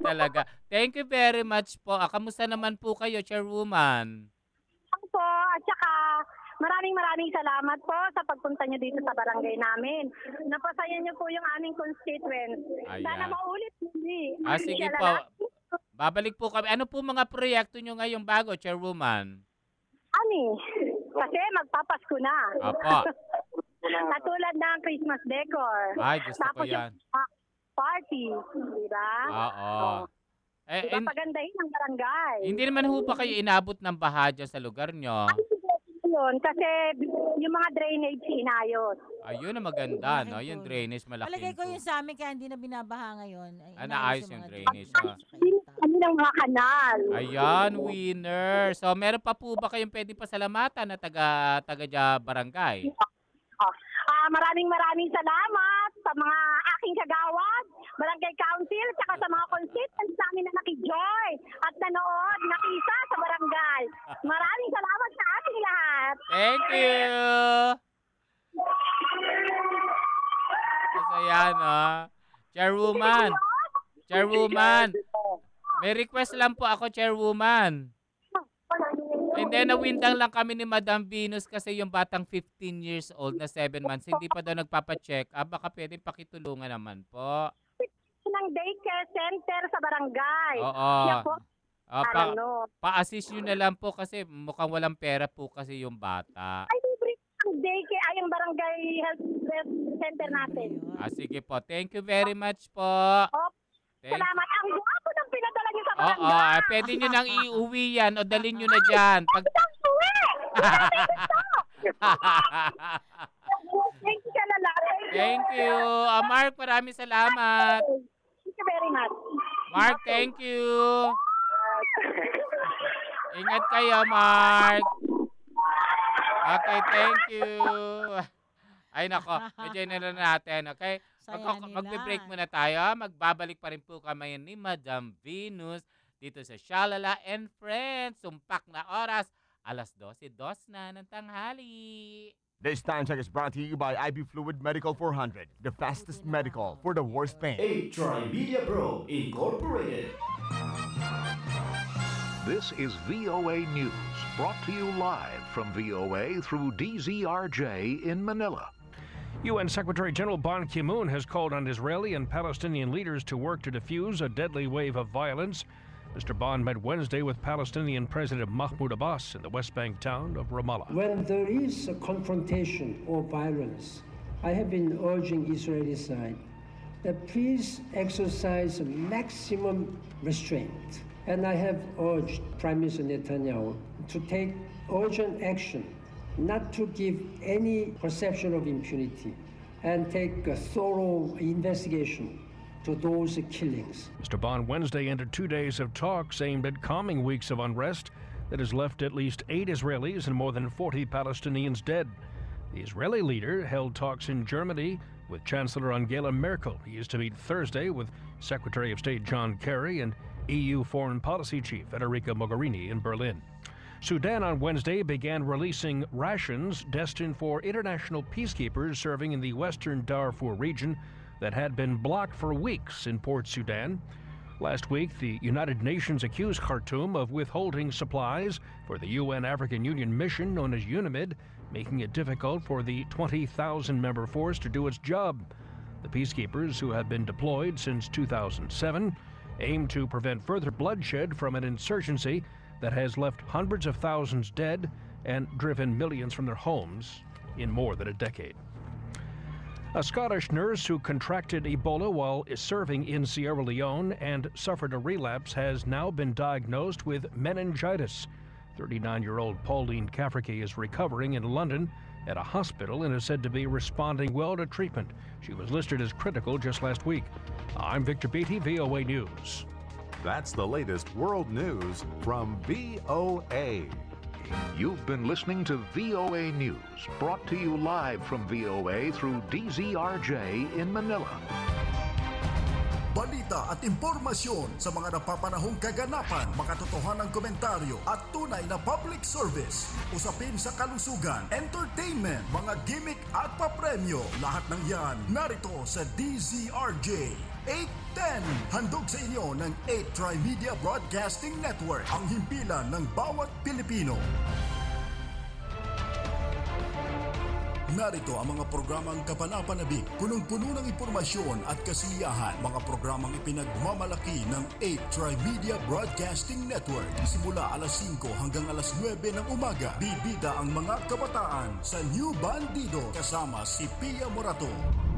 Talaga. Thank you very much po. Kamusta naman po kayo, Chairwoman? Ako po, at saka maraming salamat po sa pagpunta nyo dito sa barangay namin. Napasaya nyo po yung aming constituent. Sana maulit muli. Sige po. Babalik po kami. Ano po mga proyekto nyo ngayong bago, Chairwoman? Kasi magpapasko na. Apo. Katulad ng Christmas decor. Ay, gusto ko Tapos yan. Yung party, di ba? Oo. Diba pagandahin ang barangay? Hindi naman ho ba kayo inabot ng baha dyan sa lugar nyo? Yun, kasi yung mga drainage inayos. Ayun na maganda, no? Yung drainage malaki. Palagay ko yung sa amin kaya hindi na binabaha ngayon. Naayos yung drainage. Kami ng mga kanal. Ayan, winner. So, meron pa po ba kayong pwede pasalamatan na taga barangay? Maraming salamat sa mga aking kagawad, barangay council, saka sa mga constituents namin na nakijoy at nanood, nakisa sa barangay. Maraming salamat sa ating lahat. Thank you! Masaya, no? Chairwoman, may request lang po ako, Chairwoman. And then, nawindang lang kami ni Madam Venus kasi yung batang 15 years old na 7 months, hindi pa daw nagpapacheck. Baka pwedeng pakitulungan naman po. Ng daycare center sa barangay. Oo. Pa-assist nyo na lang po kasi mukhang walang pera po kasi yung bata. Ay, libre ang daycare, ay yung barangay health center natin. Sige po. Thank you very much po. Salamat. Ang guwapo ng pinadala niyo sa barangay. Oo, pwede nyo nang iuwi yan o dalhin nyo na dyan. Thank you. Mark, maraming salamat. Thank you very much. Mark, thank you. Ingat kayo, Mark. Okay, thank you. Ay, nako. Medyo na natin, okay? Magbe-break muna tayo. Magbabalik pa rin po kami ni Madam Venus dito sa Shalala and Friends. Sumpak na oras. Alas 12:02 na ng tanghali. This time check is brought to you by IB Fluid Medical 400, the fastest medical for the worst pain. Tri-Media Pro Incorporated. This is VOA News, brought to you live from VOA through DZRJ in Manila. UN Secretary-General Ban Ki-moon has called on Israeli and Palestinian leaders to work to defuse a deadly wave of violence. Mr. Ban met Wednesday with Palestinian President Mahmoud Abbas in the West Bank town of Ramallah. When there is a confrontation or violence, I have been urging Israeli side that please exercise maximum restraint. And I have urged Prime Minister Netanyahu to take urgent action, not to give any perception of impunity, and take a thorough investigation to those killings. Mr. Ban Wednesday ended 2 days of talks aimed at calming weeks of unrest that has left at least 8 Israelis and more than 40 Palestinians dead. The Israeli leader held talks in Germany with Chancellor Angela Merkel. He is to meet Thursday with Secretary of State John Kerry and EU Foreign Policy Chief Federica Mogherini in Berlin. Sudan on Wednesday began releasing rations destined for international peacekeepers serving in the western Darfur region that had been blocked for weeks in Port Sudan. Last week, the United Nations accused Khartoum of withholding supplies for the UN African Union mission known as UNAMID, making it difficult for the 20,000-member force to do its job. The peacekeepers, who have been deployed since 2007, aim to prevent further bloodshed from an insurgency that has left hundreds of thousands dead and driven millions from their homes in more than a decade. A Scottish nurse who contracted Ebola while serving in Sierra Leone and suffered a relapse has now been diagnosed with meningitis. 39-year-old Pauline Cafferty is recovering in London at a hospital and is said to be responding well to treatment. She was listed as critical just last week. I'm Victor Beatty, VOA News. That's the latest world news from VOA. You've been listening to VOA News, brought to you live from VOA through DZRJ in Manila. Balita at impormasyon sa mga napapanahong kaganapan, makatotohanang komentaryo at tunay na public service. Usapin sa kalusugan, entertainment, mga gimmick at papremyo. Lahat ng yan narito sa DZRJ 810. Handog sa inyo ng 8 Tri-Media Broadcasting Network, ang himpilan ng bawat Pilipino. Narito ang mga programang kapanapanabik, punong-puno ng impormasyon at kasiyahan. Mga programang ipinagmamalaki ng 8 Tri-Media Broadcasting Network. Simula alas 5 hanggang alas 9 ng umaga, bibida ang mga kabataan sa New Bandido kasama si Pia Morato.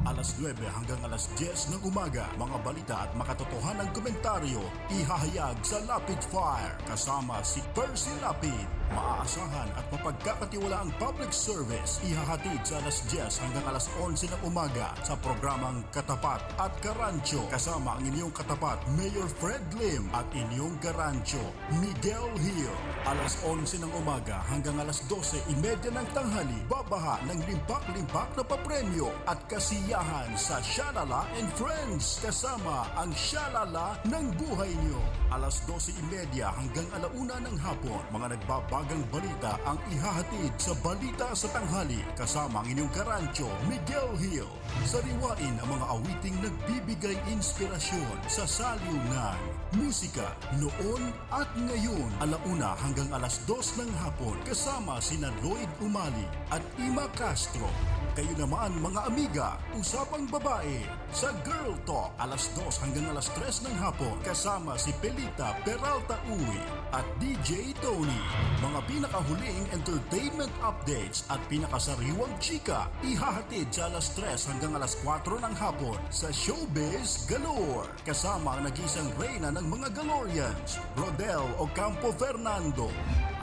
Alas 9 hanggang alas 10 ng umaga, mga balita at makatotohanang komentaryo ihahayag sa Lapid Fire kasama si Percy Lapid. Maaasahan at mapagkakatiwalaang public service ihahatid sa alas 10 hanggang alas 11 ng umaga sa programang Katapat at Karancho kasama ang inyong katapat Mayor Fred Lim at inyong karancho Miguel Hill. Alas 11 ng umaga hanggang alas 12:30 ng tanghali, babaha ng limpak-limpak na papremyo at kasiyahan sa Shalala and Friends kasama ang Shalala ng buhay niyo. Alas 12:30 hanggang 1:00 ng hapon, mga nagbabagang balita ang ihahatid sa Balita sa Tanghali kasama ang inyong karancho Miguel Hill. Sariwain ang mga awiting nagbibigay inspirasyon sa saliw ng musika noon at ngayon. 1:00 hanggang alas 2 ng hapon kasama sina Lloyd Umali at Ima Castro. Kayo naman mga amiga, usapang babae sa Girl Talk alas 2 hanggang alas 3 ng hapon kasama si Pelita Peralta Uwi at DJ Tony. Mga pinakahuling entertainment updates at pinakasariwang chika ihahatid sa alas 3 hanggang alas 4 ng hapon sa Showbiz Galore kasama ang nag-isang reyna ng mga Galorians, Rodel Ocampo Fernando.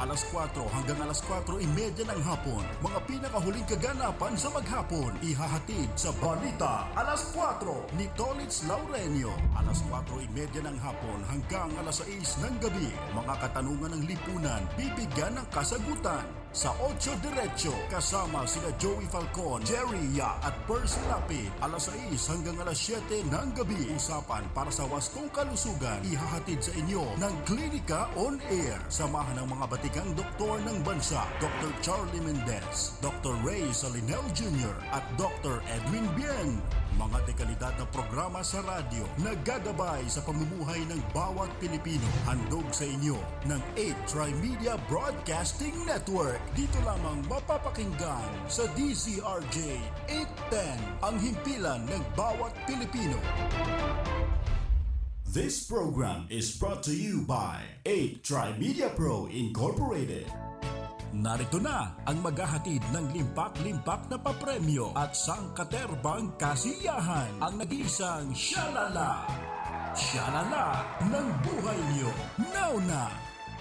Alas 4 hanggang alas 4:30 ng hapon, mga pinakahuling kaganapan sa maghapon ihahatid sa Balita alas 4 ni Tolitz Laurenio. Alas 4:30 ng hapon hanggang alas 6 ng gabi, mga katanungan ng lipunan bibigyan ng kasagutan sa 8 Diretso kasama sina Joey Falcon, Jerry Ya at Percy Lapid. Alas 6 hanggang alas 7 ng gabi, usapan para sa wastong kalusugan ihahatid sa inyo ng Klinika on Air. Samahan ng mga batikang doktor ng bansa, Dr. Charlie Mendez, Dr. Ray Salinel Jr. at Dr. Edwin Bien. Mga dekalidad na programa sa radyo na gagabay sa pamumuhay ng bawat Pilipino. Handog sa inyo ng 8 Tri-Media Broadcasting Network. Dito lamang mapapakinggan sa DZRJ 810, ang himpilan ng bawat Pilipino. This program is brought to you by 8 Tri-Media Pro Incorporated. Narito na ang maghahatid ng limpak-limpak na papremyo at sangkaterbang kasiyahan, ang nag-iisang Shalala. Shalala ng buhay niyo. Now na,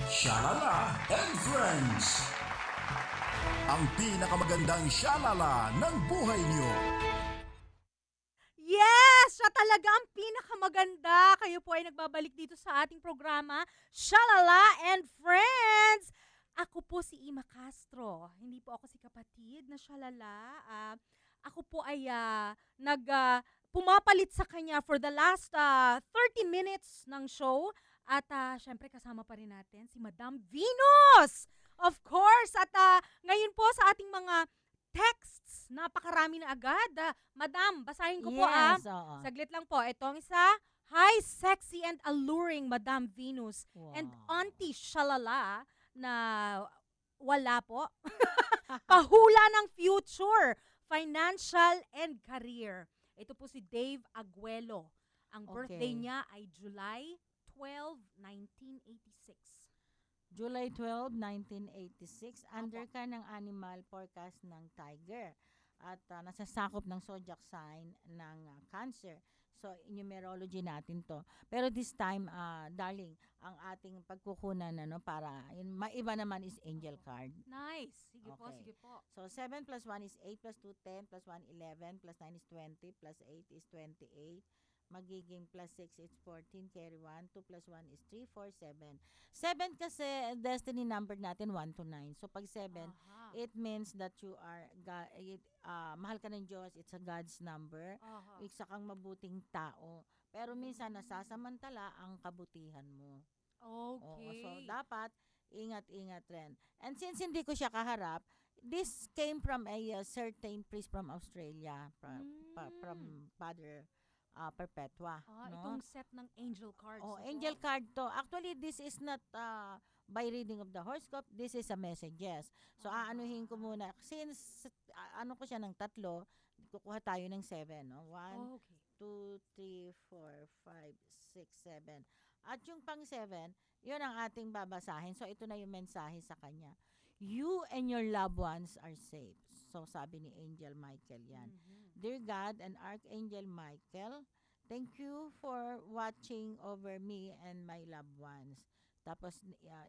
Shalala and Friends. Ang pinakamagandang Shalala ng buhay niyo. Yes! Siya talaga ang pinakamaganda. Kayo po ay nagbabalik dito sa ating programa, Shalala and Friends. Ako po si Ima Castro. Hindi po ako si kapatid na Shalala. Ako po ay pumapalit sa kanya for the last 30 minutes ng show. At syempre kasama pa rin natin si Madam Venus! Of course! At ngayon po sa ating mga texts, napakarami na agad. Madam, basahin ko po Saglit lang po. Itong isa, hi, sexy and alluring Madam Venus. Wow. And Auntie Shalala, na wala po. Pahula ng future, financial and career. Ito po si Dave Aguelo. Ang birthday niya ay July 12, 1986. July 12, 1986. Under ka ng animal forecast ng tiger. At nasasakop ng zodiac sign ng Cancer. So, in numerology natin to. Pero this time, darling, ang ating pagkukunan, para, yun, maiba naman is angel card. Nice. Sige po, sige po. So, 7 plus 1 is 8 plus 2, 10 plus 1, 11 plus 9 is 20 plus 8 is 28 magiging plus 6, it's 14, carry 1, 2 plus 1 is 3, 4, 7. 7 kasi destiny number natin 1 to 9. So pag 7, it means that you are, mahal ka ng Diyos, it's a God's number. Isa kang mabuting tao. Pero minsan nasasamantala ang kabutihan mo. Okay. So dapat, ingat-ingat rin. And since hindi ko siya kaharap, this came from a certain priest from Australia, from Father Perpetua. No? Itong set ng angel cards. Angel card to. Actually, this is not by reading of the horoscope. This is a messages. So, aanuhin ko muna. Since, ano ko siya ng 3, kukuha tayo ng 7. No? 1, 2, 3, 4, 5, 6, 7. At yung pang 7, yun ang ating babasahin. So, ito na yung mensahe sa kanya. You and your loved ones are safe. So, sabi ni Angel Michael yan. Dear God and Archangel Michael, thank you for watching over me and my loved ones. Tapos,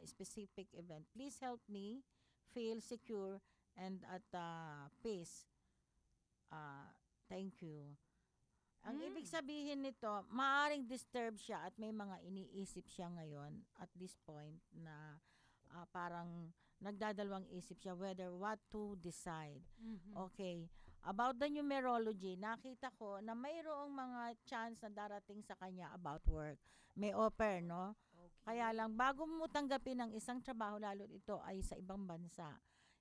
specific event. Please help me feel secure and at peace. Thank you. Ang ibig sabihin nito, maaaring disturb siya at may mga iniisip siya ngayon at this point na parang nagdadalawang isip siya whether what to decide. Okay. About the numerology, nakita ko na mayroong mga chance na darating sa kanya about work. May offer, no? Kaya lang, bago mo tanggapin ang isang trabaho, lalo ito ay sa ibang bansa,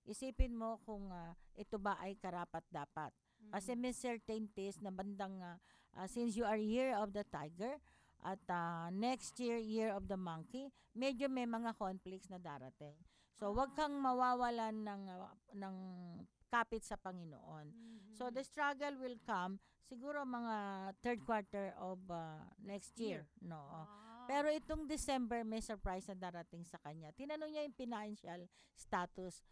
isipin mo kung ito ba ay karapat-dapat. Kasi may certainties na bandang, since you are year of the tiger, at next year, year of the monkey, medyo may mga conflicts na darating. So, wag kang mawawalan ng kapit sa Panginoon. So, the struggle will come siguro mga 3rd quarter of next year. No? Pero itong December, may surprise na darating sa kanya. Tinanong niya yung financial status.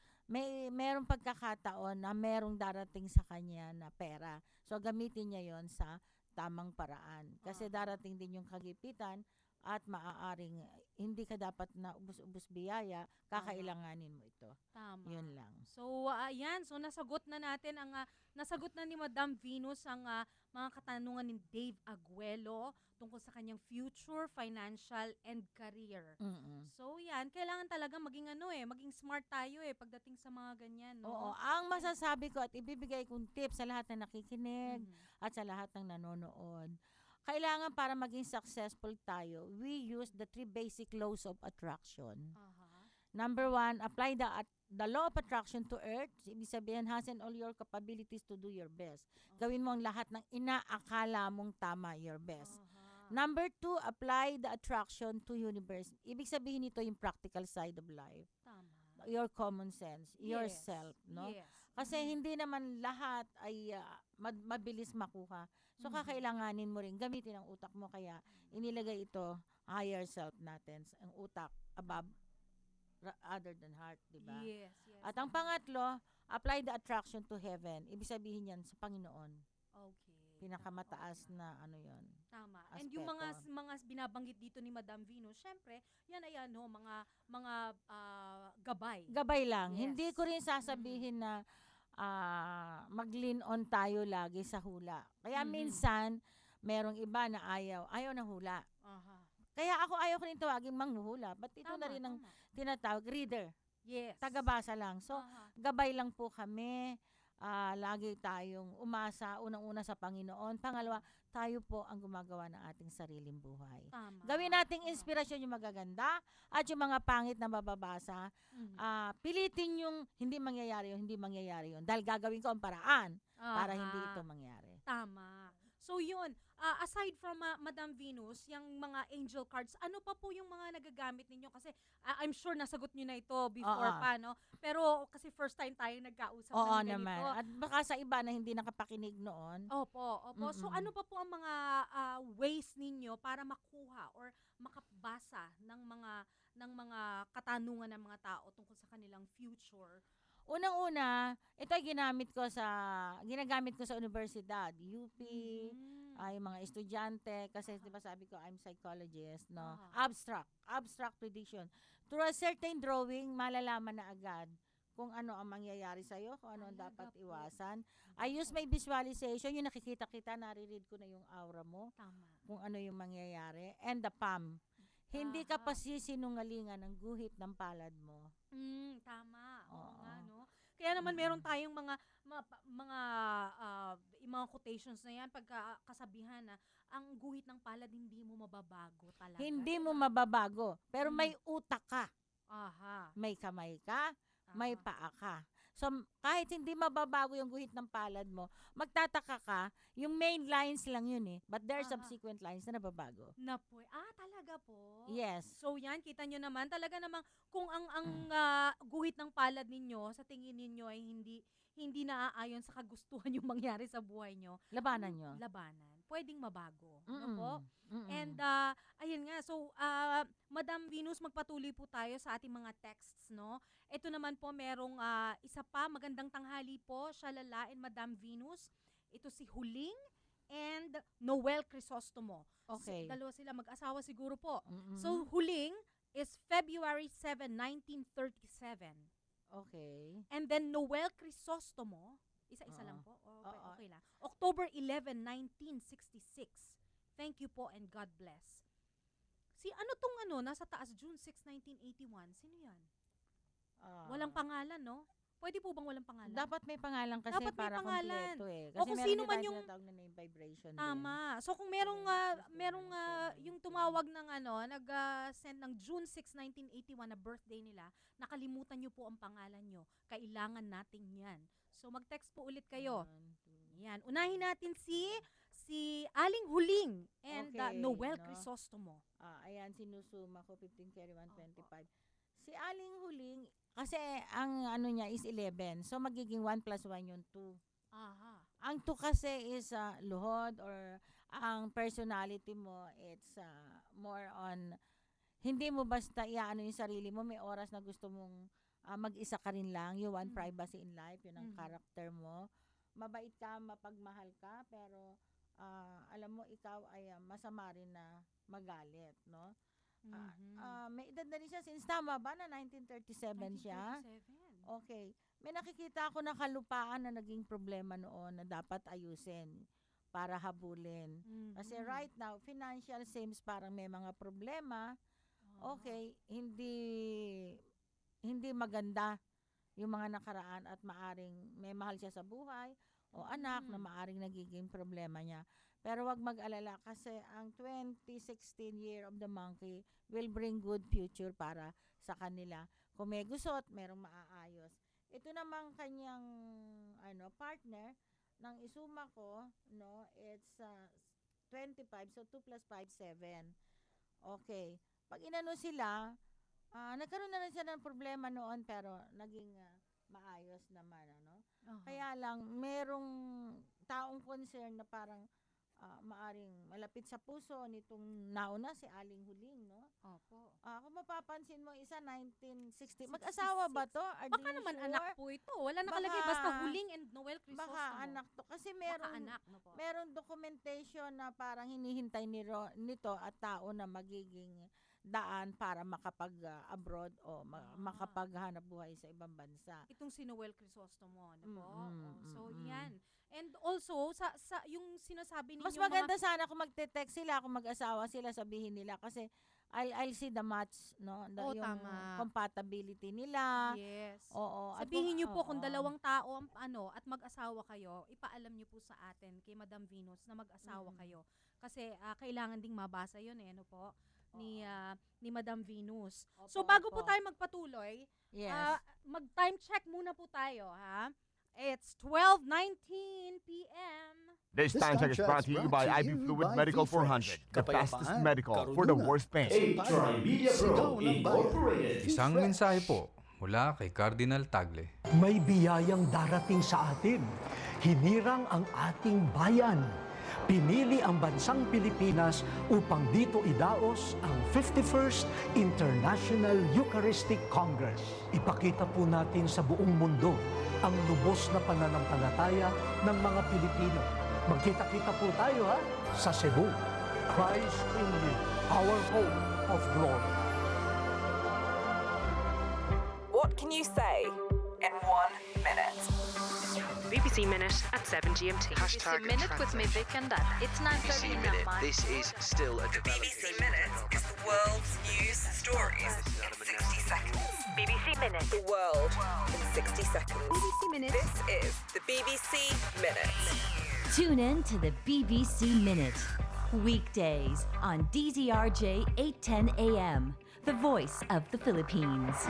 Merong pagkakataon na merong darating sa kanya na pera. So, gamitin niya yon sa tamang paraan. Kasi darating din yung kagipitan at maaaring hindi ka dapat na ubus-ubus biyaya, kakailanganin mo ito. Tama. Yun lang. So, ayan. So, nasagot na natin nasagot na ni Madam Venus ang mga katanungan ni Dave Aguelo tungkol sa kanyang future, financial, and career. So, yan. Kailangan talaga maging maging smart tayo pagdating sa mga ganyan. No? Oo. Ang masasabi ko at ibibigay kong tips sa lahat na nakikinig at sa lahat ng nanonood, kailangan para maging successful tayo, we use the 3 basic laws of attraction. Number 1, apply the law of attraction to earth. Ibig sabihin, hasten all your capabilities to do your best. Gawin mo ang lahat ng inaakala mong tama, your best. Number 2, apply the attraction to universe. Ibig sabihin nito yung practical side of life. Tama. Your common sense, yourself, no? Yes. Kasi hindi naman lahat ay mabilis makuha. So, kakailanganin mo rin, gamitin ang utak mo. Kaya, inilagay ito, higher self natin, ang utak, above, other than heart, di ba? Yes. At ang pangatlo, apply the attraction to heaven. Ibig sabihin yan, sa Panginoon. Okay. Pinakamataas na yon. Tama. Aspeto. And yung mga binabanggit dito ni Madam Venus, syempre, yan ay mga gabay. Gabay lang. Yes. Hindi ko rin sasabihin na mag-lean on tayo lagi sa hula. Kaya minsan, merong iba na ayaw ng hula. Kaya ako ayaw ko rin tawagin manghuhula. But ito na rin ang tinatawag, reader. Yes. Tagabasa lang. So, gabay lang po kami. Lagi tayong umasa, unang-una sa Panginoon. Pangalawa, tayo po ang gumagawa ng ating sariling buhay. Tama. Gawin nating inspirasyon yung magaganda at yung mga pangit na mababasa. Pilitin yung hindi mangyayari yun. Dahil gagawin ko ang paraan para hindi ito mangyari. Tama. So yun, aside from Madam Venus, yung mga angel cards, ano pa po yung mga nagagamit ninyo? Kasi I'm sure nasagot nyo na ito before pa, no? Pero kasi first time tayo nagkausap ng ganito. Naman. At baka sa iba na hindi nakapakinig noon. Opo. So ano pa po ang mga ways ninyo para makuha or makabasa ng mga katanungan ng mga tao tungkol sa kanilang future? Unang-una, ito ay ginagamit ko sa universidad, UP, ay mga estudyante, kasi diba sabi ko, I'm psychologist, no? Abstract prediction. Through a certain drawing, malalaman na agad kung ano ang mangyayari sa'yo, kung ano ang dapat iwasan. I use my visualization, yung nakikita kita, nare-read ko na yung aura mo, kung ano yung mangyayari. And the palm. Hindi ka pa sisinungalingan ng guhit ng palad mo. Tama. Oo nga, no? Kaya naman meron tayong mga quotations na yan, pagkasabihan na ang guhit ng palad hindi mo mababago talaga. Hindi mo mababago, pero may utak ka. Aha. May kamay ka, may paa ka. So, kahit hindi mababago yung guhit ng palad mo, magtataka ka, yung main lines lang yun eh. But there are subsequent lines na nababago. Talaga po? Yes. So yan, kita nyo naman, talaga namang kung ang guhit ng palad ninyo, sa tingin ninyo ay hindi naaayon sa kagustuhan yung mangyari sa buhay nyo. Labanan nyo. Labanan. Pwedeng mabago. Ano po? And, ayun nga, so, Madam Venus, magpatuloy po tayo sa ating mga texts, no? Ito naman po, merong isa pa, magandang tanghali po, Shalala and Madam Venus. Ito si Huling and Noel Crisostomo. Okay. So, dalawa sila, mag-asawa siguro po. So, Huling is February 7, 1937. Okay. And then Noel Crisostomo, isa-isa lang po. Okay lang. October 11, 1966. Thank you po and God bless. Nasa taas, June 6, 1981. Sino yan? Walang pangalan, no? Pwede po bang walang pangalan? Dapat may pangalan kasi dapat para pangalan. kompleto eh. O kung sino man yung na name vibration. Tama. So kung merong yung tumawag ng nag-send ng June 6, 1981 na birthday nila, nakalimutan nyo po ang pangalan nyo. Kailangan natin yan. So mag-text po ulit kayo. Yan. Unahin natin si Aling Huling and Noel Crisostomo. Ayan, sinusuma ko 15 carry 125. Si Aling Huling, kasi ang niya is 11. So magiging 1 plus 1 yung 2. Aha. Ang 2 kasi is luhod or ang personality mo, it's more on, hindi mo basta iaano yung sarili mo. May oras na gusto mong mag-isa ka rin lang. You want privacy in life. Yun ang character mo. Mabait ka, mapagmahal ka, pero alam mo, ikaw ay masama rin na magalit, no? May edad na rin siya since tama ba na 1937 siya? Okay. May nakikita ako na kalupaan na naging problema noon na dapat ayusin para habulin. Kasi right now, financial seems parang may mga problema. Okay, hindi maganda yung mga nakaraan at maaring may mahal siya sa buhay o anak na maaring nagiging problema niya. Pero wag mag-alala kasi ang 2016 Year of the Monkey will bring good future para sa kanila. Kung may gusot, merong maaayos. Ito namang kanyang partner ng isuma ko, no, it's 25, so 2 plus 5, 7. Okay. Pag inano sila, nagkaroon na rin siya ng problema noon pero naging maayos naman, ano? Kaya lang, merong taong concern na parang maaring malapit sa puso nitong nauna si Aling Huling, no? Opo. Kung mapapansin mo, isa 1960. Mag-asawa ba to? Baka naman anak po ito. Wala nakalagay basta Huling and Noel Crisostomo. Baka anak to. Kasi meron documentation na parang hinihintay nito at tao na magiging daan para makapag-abroad o makapaghanap buhay sa ibang bansa. Itong si Noel Crisostomo, ano po? So, yan. And also, sa yung sinasabi ninyo mas maganda sana kung magte-text sila, kung mag-asawa sila, sabihin nila kasi I'll see the match, no? Yung tama. Compatibility nila. Yes. Oo. Sabihin niyo po kung dalawang tao at mag-asawa kayo, ipaalam niyo po sa atin kay Madam Venus na mag-asawa kayo. Kasi kailangan ding mabasa 'yon ano po ni Madam Venus. So bago po tayo magpatuloy, mag-time check muna po tayo, ha? It's 12:19 p.m. This time check is brought to you by IB Fluid Medical 400, the fastest medical for the worst pain. A-Tri Media Pro Incorporated. Isang mensahe po mula kay Cardinal Tagle. May biyayang darating sa atin. Hinirang ang ating bayan. Pinili ang bansang Pilipinas upang dito idaos ang 51st International Eucharistic Congress. Ipakita po natin sa buong mundo ang lubos na pananampalataya ng mga Pilipino. Magkita-kita po tayo sa Cebu. Christ in you, our hope of glory. What can you say? minute. BBC Minute at 7 GMT. BBC Minute with me, Vic and Dad. It's 9:30 in Mumbai. This is still a The BBC Minute is the world's news stories in 60 seconds. BBC Minute. The world in 60 seconds. BBC Minute. This is the BBC Minute. Tune in to the BBC Minute. Weekdays on DZRJ 810 AM, the voice of the Philippines.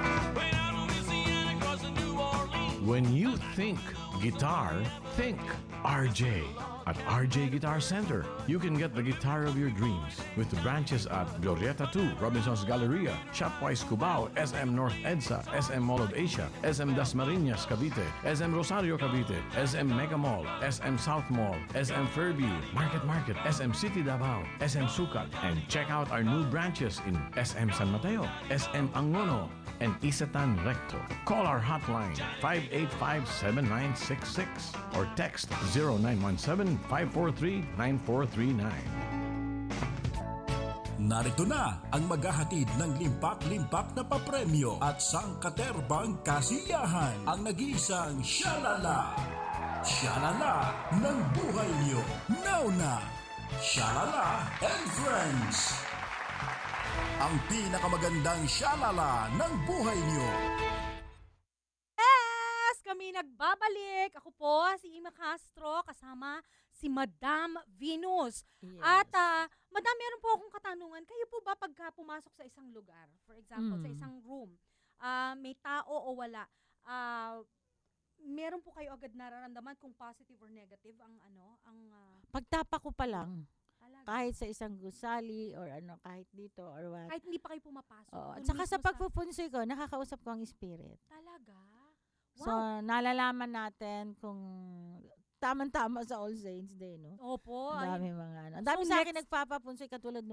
When you think guitar, think RJ. At RJ Guitar Center, you can get the guitar of your dreams with the branches at Glorieta 2, Robinson's Galleria, Shopwise Cubao, SM North EDSA, SM Mall of Asia, SM Dasmariñas Cavite, SM Rosario Cavite, SM Mega Mall, SM South Mall, SM Fairview, Market, SM City Davao, SM Sucat, and check out our new branches in SM San Mateo, SM Angono, and Isatan Recto. Call our hotline 585-7966 or text 0917-543-9439. Narito na ang maghahatid ng limpak-limpak na papremyo at sangkaterbang kasiyahan, ang nag-iisang Shalala. Shalala ng buhay niyo. Now na, Shalala and Friends. Ang pinakamagandang Shalala ng buhay niyo. Yes! Kami nagbabalik. Ako po, si Ima Castro, kasama si Madam Venus. Yes. At, Madam, meron po akong katanungan. Kayo po ba pagka pumasok sa isang lugar, for example, sa isang room, may tao o wala, meron po kayo agad nararamdaman kung positive or negative ang Pagtapa ko pa lang. Talaga? Kahit sa isang gusali or kahit dito or what. Kahit hindi pa kayo pumapasok. Oo. At Doon saka sa mismo pagpupunsoy ko, nakakausap ko ang spirit. Talaga? Wow. So, nalalaman natin kung tamang-tama sa All Saints Day, no? Opo. Ang dami mga ano. Ang dami So, sa akin nagpapapunsoy katulad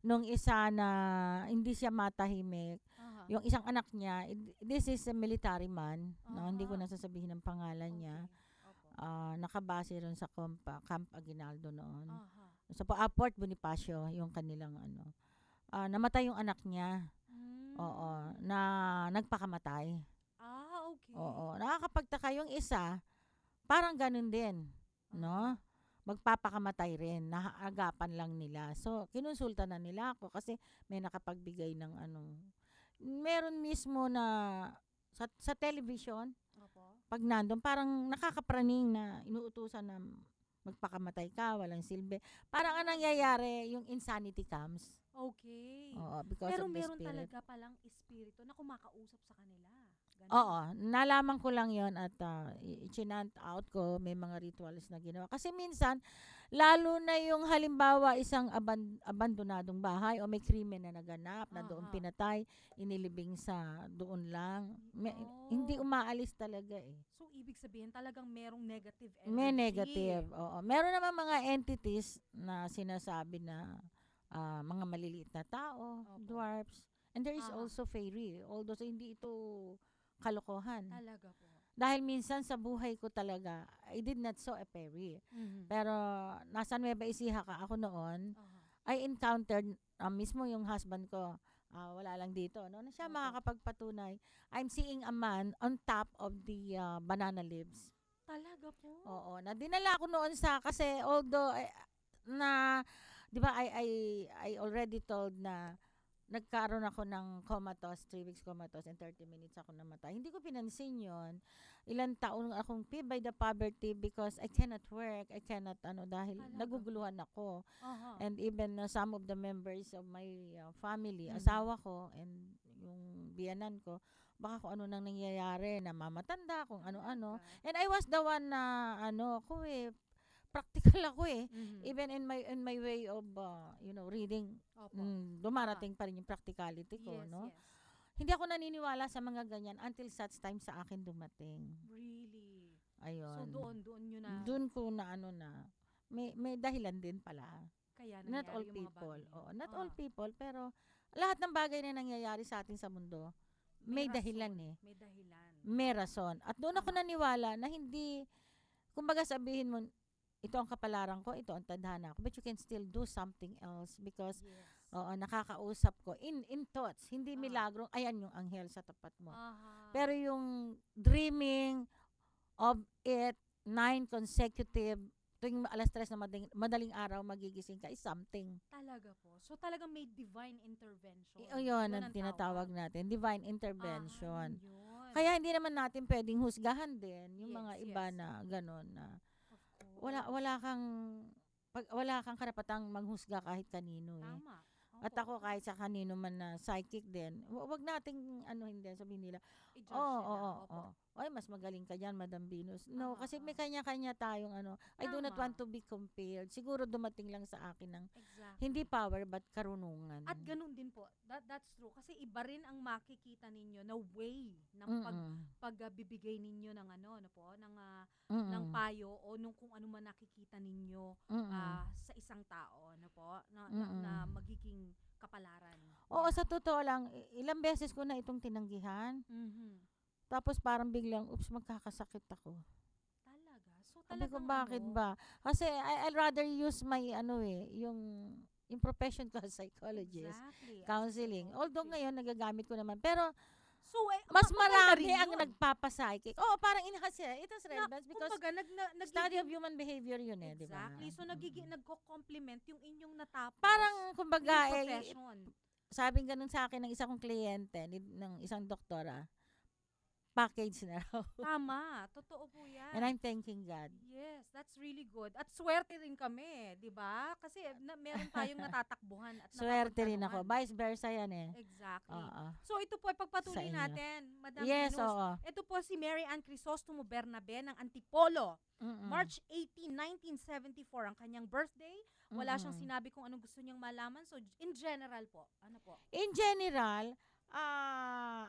nung isa na hindi siya matahimik. Yung isang anak niya, this is a military man. No? Hindi ko nasasabihin ang pangalan niya. Nakabase ron sa Camp Aguinaldo noon. Sa Port Bonifacio, yung kanilang namatay yung anak niya. Oo, na nagpakamatay. Okay. Oo, nakakapagtaka yung isa, parang ganun din, no? Magpapakamatay rin, naagapan lang nila. So, kinonsulta na nila ako kasi may nakapagbigay ng meron mismo na sa television, pag nandun, parang nakakapraning na inuutusan na magpakamatay ka, walang silbi. Parang ang nangyayari, yung insanity comes. Okay. Oo, because Pero of the meron spirit. talaga palang espiritu na kumakausap sa kanila. Ganun. Oo, nalaman ko lang yon at i-chinant out ko, may mga rituals na ginawa. Kasi minsan, lalo na yung halimbawa isang abandonadong bahay o may krimen na naganap na doon pinatay, inilibing sa doon lang. Hindi umaalis talaga eh. So, ibig sabihin talagang merong negative energy. May negative, oo. Meron naman mga entities na sinasabi na mga maliliit na tao, dwarfs, and there is also fairy, although hindi ito kalokohan. Talaga po. Dahil minsan sa buhay ko talaga, I did not saw a fairy. Pero nasa Nueva Ecija ako noon, I encountered mismo yung husband ko, wala lang dito, no? Na siya makakapagpatunay. I'm seeing a man on top of the banana leaves. Talaga po? Oo. Na dinala ko noon kasi although, di ba, I already told na nagkaroon ako ng comatose, 3 weeks comatose, and 30 minutes ako namatay. Hindi ko pinansin yon. Ilang taon akong by the poverty because I cannot work, I cannot, dahil naguguluhan ako. And even some of the members of my family, asawa ko, and yung biyanan ko, baka kung ano nang nangyayari, na mamatanda, kung ano-ano. And I was the one na, practical ako eh. Even in my way of reading, dumarating pa rin yung practicality ko, no? Hindi ako naniniwala sa mga ganyan until such time sa akin dumating. Really? Ayun. So doon nyo na. Doon ko na may dahilan din pala. Kaya not all people. Not all people, pero lahat ng bagay na nangyayari sa atin sa mundo, may dahilan eh. May dahilan. May rason. At doon ako naniwala na hindi, kumbaga sabihin mo, ito ang kapalaran ko, ito ang tadhana ko, but you can still do something else because Oo, nakakausap ko in thoughts, hindi milagrong ayan yung anghel sa tapat mo. Pero yung dreaming of it 9 consecutive tuwing alas 3 na madaling araw magigising ka is something. Talaga po. So talagang may divine intervention. Yun ang tinatawag natin, divine intervention. Kaya hindi naman natin pwedeng husgahan din yung mga iba na gano'n na wala kang karapatang manghusga kahit kanino eh. Tama. At ako kahit sa kanino man na psychic din, wag nating hindi sabihin nila. Ay, mas magaling ka diyan, Madam Venus. No, kasi may kanya-kanya tayong I do not want to be compared. Siguro dumating lang sa akin ng hindi power but karunungan. At ganun din po. That's true. Kasi iba rin ang makikita ninyo na way ng pagbibigay ninyo ng ng payo o nung kung ano man nakikita ninyo sa isang tao, na magiging kapalaran. Oo, sa totoo lang, ilang beses ko na itong tinanggihan. Tapos parang biglang, magkakasakit ako. Talaga? So Sabi ko, bakit ba? Kasi I'd rather use my, yung profession ko as psychologist, counseling. Although ngayon, nagagamit ko naman. Pero, mas marami ang nagpapapsychic. Oo, parang it has relevance because study of human behavior yun di ba? Exactly. So, nagko-complement yung inyong natapos. Parang, kumbaga, sabing ganun sa akin ng isa kong kliyente, ng isang doktora, package na raw. Tama. Totoo po yan. And I'm thanking God. Yes, that's really good. At swerte rin kami, di ba? Kasi meron tayong natatakbuhan at swerte rin ako. Vice versa yan eh. Exactly. So ito po, pagpatuloy natin, Madam Yes, Venus. oo. Ito po si Mary Ann Crisostomo Bernabe ng Antipolo. March 18, 1974 ang kanyang birthday. Wala siyang sinabi kung anong gusto niyang malaman. So in general po, ano po? In general,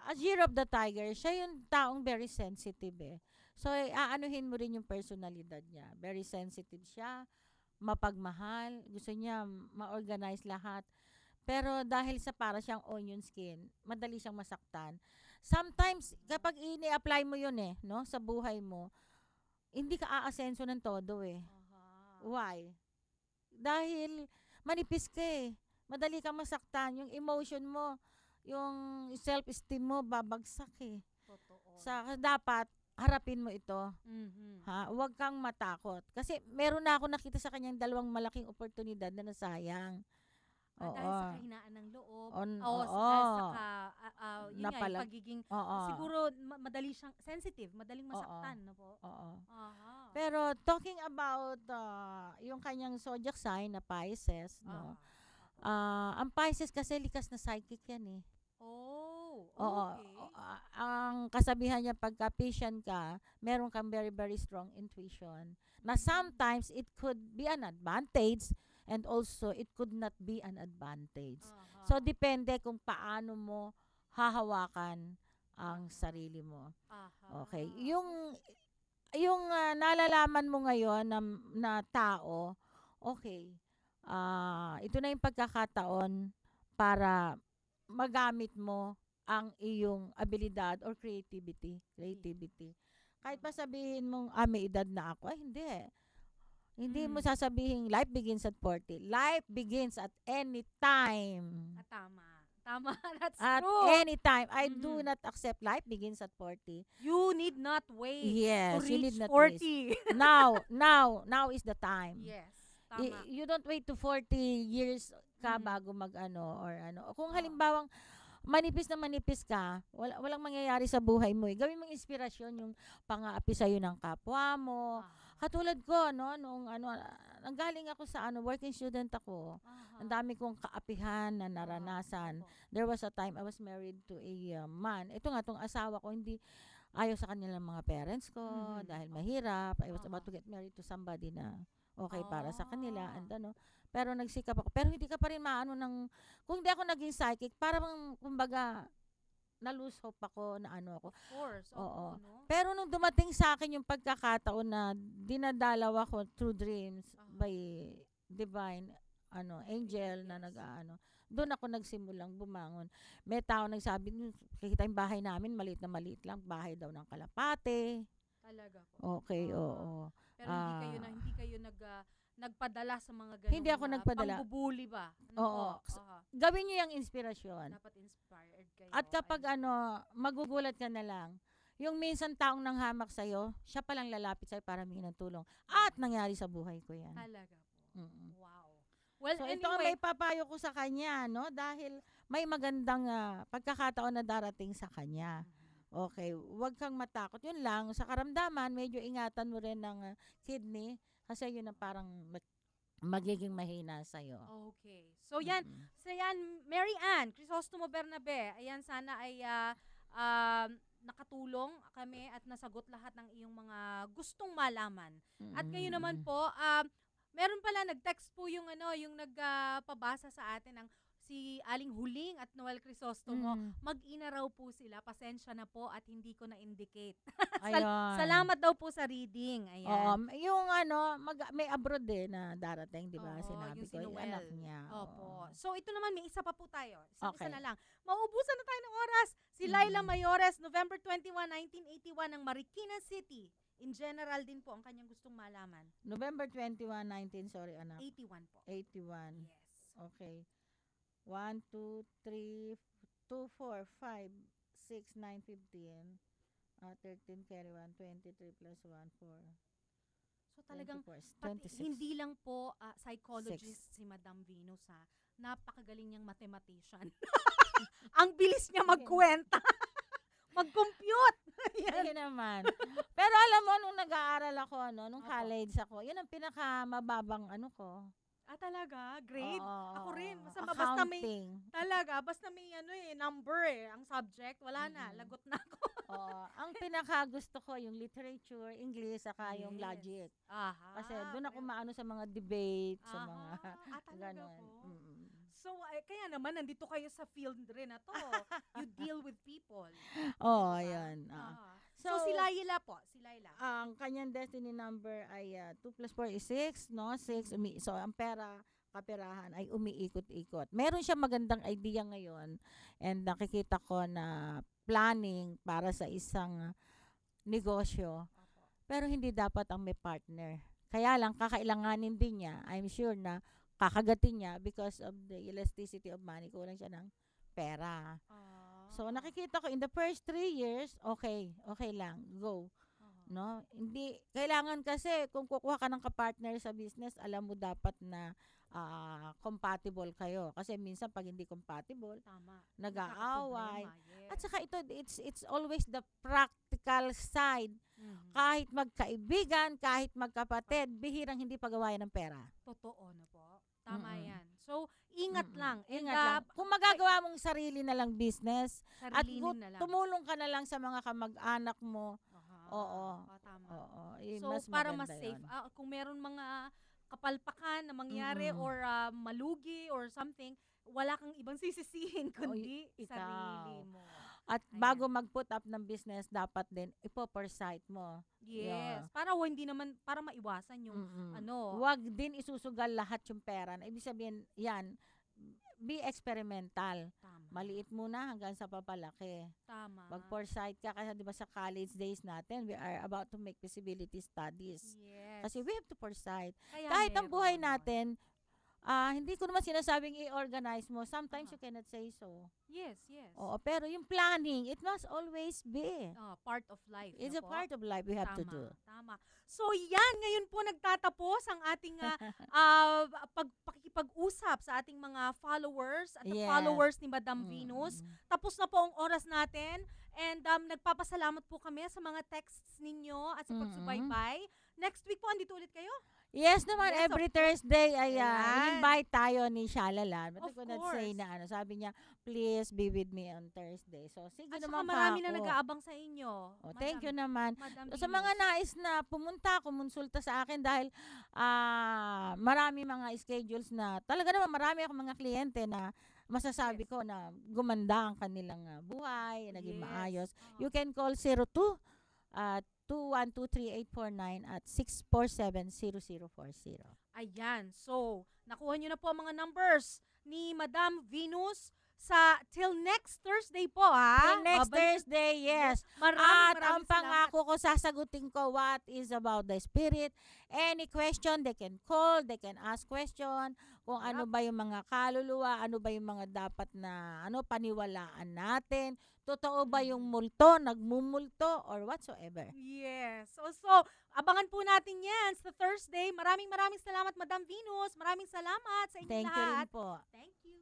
as Year of the Tiger, siya yung taong very sensitive eh. So, aanuhin mo rin yung personalidad niya. Very sensitive siya, mapagmahal, gusto niya ma-organize lahat. Pero dahil sa para siyang onion skin, madali siyang masaktan. Sometimes, kapag ini-apply mo yun sa buhay mo, hindi ka aasenso ng todo eh. Why? Dahil manipis ka eh. Madali kang masaktan. Yung emotion mo, yung self-esteem mo babagsak eh. Totoo. Dapat harapin mo ito. Huwag kang matakot. Kasi meron na ako nakita sa kanyang 2 malaking oportunidad na nasayang. Dahil sa kahinaan ng loob. Dahil sa pagiging siguro madali siyang sensitive, madaling masaktan, no po? Pero talking about yung kanyang zodiac sign na Pisces, ang Pisces kasi likas na psychic yan eh. Ang kasabihan niya pagka patient ka, meron kang very very strong intuition. Na sometimes it could be an advantage and also it could not be an advantage. So depende kung paano mo hahawakan ang sarili mo. Okay. Yung nalalaman mo ngayon na tao, okay. Ito na yung pagkakataon para magamit mo ang iyong abilidad or creativity. Kahit pa sabihin mong, may edad na ako, hindi. Hindi mo sasabihin, life begins at 40. Life begins at any time. Tama. That's at true. At any time. I do not accept life begins at 40. You need not wait to reach you need not 40. Now is the time. Yes. Tama. You don't wait to 40 years ka bago or ano. Kung halimbawang manipis ka, walang mangyayari sa buhay mo eh. Gawin mong inspirasyon yung pang-aapi sa'yo ng kapwa mo. Katulad ko, nung nanggaling ako sa working student ako. Ang dami kong kaapihan na naranasan. There was a time I was married to a man. Ito nga, tong asawa ko, hindi ayaw sa kanilang mga parents ko dahil mahirap. I was about to get married to somebody na okay para sa kanila and pero nagsikap ako. Pero hindi ka pa rin kung hindi ako naging psychic, parang kumbaga na-lose hope ako na ako. Of course. Oo. Pero nung dumating sa akin yung pagkakataon na dinadalaw ako through dreams by divine angel na doon ako nagsimulang bumangon. May tao nagsabi, kita yung bahay namin, maliit na maliit lang, bahay daw ng kalapate. Talaga po. Okay, oo. Pero hindi kayo nagpadala sa mga ganung Hindi ako nagpadala. pangbubuli ba? Oo. Gawin niyo yung inspirasyon. Dapat inspired kayo. At kapag magugulat ka na lang, yung minsan taong nang hamak sa'yo, siya palang lalapit sa'yo para humingi ng tulong. At nangyari sa buhay ko yan. Talaga po. Mm-mm. Wow. Well, So ito ang anyway, may papayo ko sa kanya, no? Dahil may magandang pagkakataon na darating sa kanya. Okay, huwag kang matakot. Yun lang, sa karamdaman, medyo ingatan mo rin ng kidney kasi yun ang parang magiging mahina sa'yo. Okay. So yan, Mary Ann Crisostomo Bernabe, ayan sana ay nakatulong kami at nasagot lahat ng iyong mga gustong malaman. At ngayon naman po, meron pala nag-text po yung yung nagpabasa sa atin ng si Aling Huling at Noel Crisostomo. Mag-ina raw po sila. Pasensya na po at hindi ko na-indicate. Salamat daw po sa reading. Ayan. Oo, yung may abroad na darating, di ba? Sinabi ko, yung anak niya. Opo. So ito naman, may isa pa po tayo. Isa Okay. na lang. Mauubusan na tayo ng oras. Si Laila Mayores, November 21, 1981 ng Marikina City. In general din po ang kanyang gustong malaman. November 21, 19, sorry anak. 81 po. 81. Yes. Okay. 1, 2, 3, 2, 4, 5, 6, 9, 15. 13 carry 1, 23 plus 1, 4. So talagang 26. hindi lang po psychologist si Madam Venus ha. Napakagaling niyang mathematician. Ang bilis niya magkwenta. Mag-compute. Yan naman. Pero alam mo, nung nag-aaral ako, nung college ako, yun ang pinakamababang ko. Talaga? Grade? Oo, Ako rin. Basta accounting. basta may number ang subject. Wala na. Lagot na ako. Ang pinakagusto ko, yung literature, English, saka yung logic. Kasi doon ako maano sa mga debate, sa mga ganon. So, kaya naman, nandito kayo sa field rin na to. You deal with people. Ayan. So, si Laila po. Si Laila. Ang kanyang destiny number ay 2 plus 4 is 6, no? 6. So, ang kaperahan ay umiikot-ikot. Meron siya magandang idea ngayon and nakikita ko na planning para sa isang negosyo. Pero hindi dapat ang may partner. Kaya lang, kakailanganin din niya. I'm sure na kakagatin niya because of the elasticity of money. Kulang siya ng pera. So, nakikita ko in the first 3 years, okay lang, go. No? Hindi, kailangan kasi kung kukuha ka ng kapartner sa business, alam mo dapat na compatible kayo. Kasi minsan pag hindi compatible, nag-aaway. At saka it's always the practical side. Kahit magkaibigan, kahit magkapatid, bihirang hindi pagawayan ng pera. Totoo na po. Tama yan. So, ingat lang. Ingat lang. Kung magagawa mong sarili na lang business, at na lang. tumulong ka na lang sa mga kamag-anak mo, tama. So, mas para mas safe. Kung meron mga kapalpakan na mangyari or malugi or something, wala kang ibang sisisihin kundi sarili mo. At bago mag-put up ng business, dapat din ipo-foresight mo. Yes. Para para maiwasan yung Huwag din isusugal lahat yung pera. Ibig sabihin, yan, be experimental. Maliit muna hanggang sa papalaki. Tama. Mag-foresight ka kasi 'di ba sa college days natin, we are about to make feasibility studies. Yes. Kasi we have to foresight. Kaya kahit ang buhay natin, hindi ko naman sinasabing i-organize mo. Sometimes you cannot say so. Yes. Oo, pero yung planning, it must always be. Part of life. It's a part of life we have to do. Tama. So yan, ngayon po nagtatapos ang ating pakikipag-usap sa ating mga followers at followers ni Madam Venus. Tapos na po ang oras natin. And nagpapasalamat po kami sa mga texts ninyo at sa pagsubaybay. Next week po, andito ulit kayo? Yes naman, every Thursday ay invite tayo ni Shalalan. But I could not say na sabi niya, please be with me on Thursday. So, sige at naman marami na nag-aabang sa inyo. Thank you naman. Madam Sa mga nais na pumunta, kumonsulta sa akin dahil marami mga schedules na, talaga naman marami akong mga kliyente na masasabi ko na gumanda ang kanilang buhay, naging maayos. You can call 02 2123849 at 6470040. Ayan. So, nakuha nyo na po ang mga numbers ni Madam Venus till next Thursday po, ha? Till next Thursday, yes. At ang pangako ko ko, sasagutin ko what is about the spirit. Any question, they can call, they can ask question. Kung ano ba yung mga kaluluwa, ano ba yung mga dapat na paniwalaan natin. Totoo ba yung multo, nagmumulto, or whatsoever. Yes. So, abangan po natin yan sa Thursday. Maraming salamat, Madam Venus. Maraming salamat sa inyong Thank you lahat. rin po. Thank you.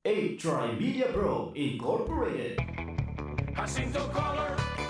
8 Tri Media Pro Incorporated. Jacinto Color.